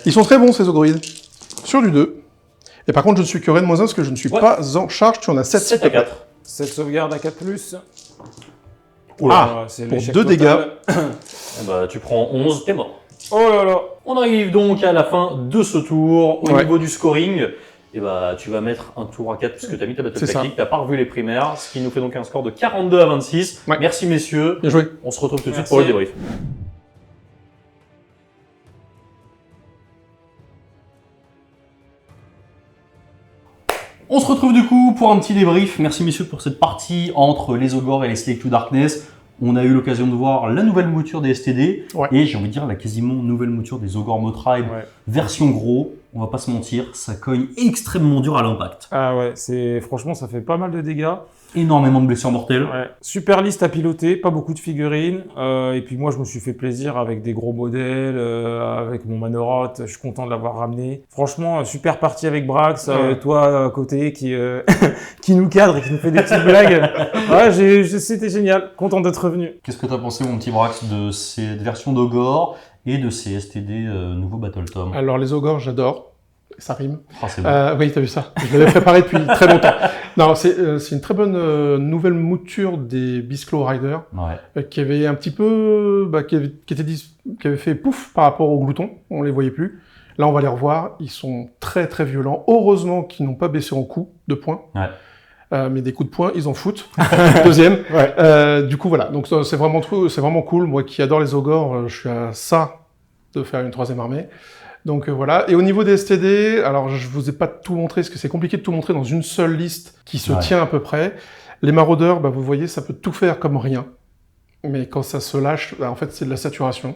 Ils sont très bons, ces ogorides. Sur du 2. Et par contre, je ne suis que Ren -1 parce que je ne suis Ouais. pas en charge. Tu en as 7. 7 à 4. 7 sauvegardes à 4+. Ah, c'est pour l'échec 2 total. dégâts. Eh bah, tu prends 11, t'es mort. Oh là là. On arrive donc à la fin de ce tour. Au Ouais. niveau du scoring, eh bah, tu vas mettre un tour à 4 puisque tu as mis ta battle C'est ça. tactique, tu n'as pas revu les primaires, ce qui nous fait donc un score de 42 à 26. Ouais. Merci messieurs. Bien joué. On se retrouve tout de suite Merci. pour le débrief. On se retrouve du coup pour un petit débrief. Merci messieurs pour cette partie entre les Ogors et les Slave to Darkness. On a eu l'occasion de voir la nouvelle mouture des STD Ouais. et j'ai envie de dire la quasiment nouvelle mouture des Ogor Tribe. Ouais. Version gros, on va pas se mentir, ça cogne extrêmement dur à l'impact. Ah ouais, franchement, ça fait pas mal de dégâts. Énormément de blessures mortelles. Ouais. Super liste à piloter, pas beaucoup de figurines. Et puis moi, je me suis fait plaisir avec des gros modèles, avec mon Manoroth. Je suis content de l'avoir ramené. Franchement, super partie avec Brax. Ouais. Toi, à côté, qui qui nous cadre et qui nous fait des petites blagues. Ouais, c'était génial. Content d'être revenu. Qu'est-ce que tu as pensé, mon petit Brax, de cette version d'Ogor et de ces STD nouveaux Battle Tom? Alors, les ogres, j'adore. Ça rime. Ah, c'est bon. Oui, t'as vu ça. Je l'avais préparé depuis très longtemps. Non, c'est une très bonne nouvelle mouture des Beast Claw Rider Ouais. qui avait un petit peu, qui avait fait pouf par rapport aux gloutons. On les voyait plus. Là, on va les revoir. Ils sont très très violents. Heureusement qu'ils n'ont pas baissé en coût de points. Ouais. mais des coups de poing, ils en foutent. Deuxième. Ouais. Du coup, voilà. Donc, c'est vraiment cool. Moi qui adore les ogres, je suis à ça de faire une 3e armée. Donc voilà. Et au niveau des STD, alors je vous ai pas tout montré, parce que c'est compliqué de tout montrer dans une seule liste qui se tient à peu près. Les maraudeurs, bah, vous voyez, ça peut tout faire comme rien. Mais quand ça se lâche, bah, en fait, c'est de la saturation.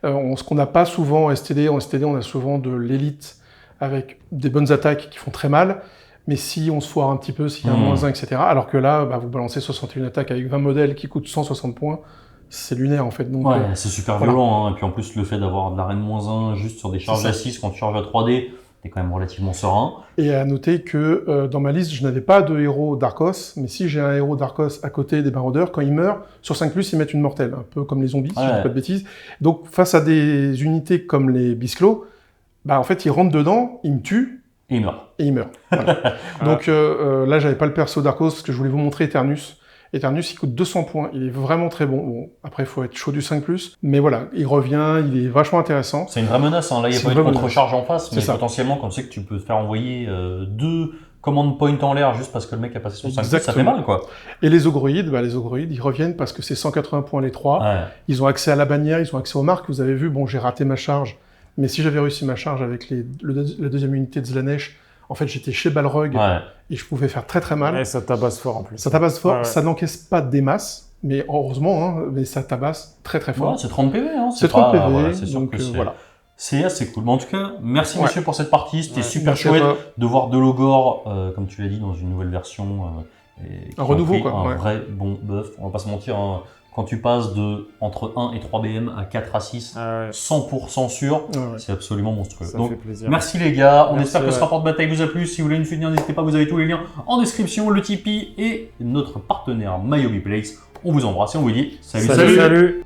Ce qu'on n'a pas souvent en STD, on a souvent de l'élite avec des bonnes attaques qui font très mal. Mais si on se foire un petit peu, s'il y a un -1, etc. Alors que là, bah, vous balancez 61 attaques avec 20 modèles qui coûtent 160 points. C'est lunaire en fait. Donc, ouais, c'est super violent. Hein. Et puis en plus, le fait d'avoir de l'arène -1 juste sur des charges à 6 quand tu charges à 3D, t'es quand même relativement serein. Et à noter que dans ma liste, je n'avais pas de héros d'Arcos, mais si j'ai un héros d'Arcos à côté des maraudeurs, quand il meurt, sur 5+, ils mettent une mortelle, un peu comme les zombies, si je dis pas de bêtises. Donc face à des unités comme les Bisclos, bah, en fait, ils rentrent dedans, ils me tuent, et il meurt. Et il meurt. Voilà. Donc là, j'avais pas le perso d'Arcos, parce que je voulais vous montrer Eternus. Eternus, il coûte 200 points, il est vraiment très bon. Bon, après, il faut être chaud du 5+, mais voilà, il revient, il est vachement intéressant. C'est une vraie menace, hein. Là, il n'y a pas eu de contre-charge en face, mais potentiellement, quand tu sais que tu peux te faire envoyer 2 command points en l'air juste parce que le mec a passé son 5+, ça fait mal, quoi. Et les ogroïdes, ils reviennent parce que c'est 180 points les 3. Ouais. Ils ont accès à la bannière, ils ont accès aux marques. Vous avez vu, bon, j'ai raté ma charge, mais si j'avais réussi ma charge avec la deuxième unité de Slanesh, en fait, j'étais chez Balrog et je pouvais faire très très mal. Et ça tabasse fort en plus. Ça tabasse fort, ça n'encaisse pas des masses, mais heureusement, hein, mais ça tabasse très très fort. Ouais, c'est 30 PV, hein. C'est 30 PV, voilà, c'est sûr donc que voilà. C'est assez cool. Mais en tout cas, merci monsieur pour cette partie. C'était super merci chouette de voir de l'ogre, comme tu l'as dit, dans une nouvelle version. Un renouveau, quoi. Un vrai bon buff. On va pas se mentir, hein. Quand tu passes de entre 1 et 3 BM à 4 à 6, 100% sûr, c'est absolument monstrueux. Ça donc, fait plaisir. Merci les gars. On espère que ce rapport de bataille vous a plu. Si vous voulez nous soutenir, n'hésitez pas, vous avez tous les liens en description, le Tipeee et notre partenaire MyHobbyPlace. On vous embrasse et on vous dit salut. Salut.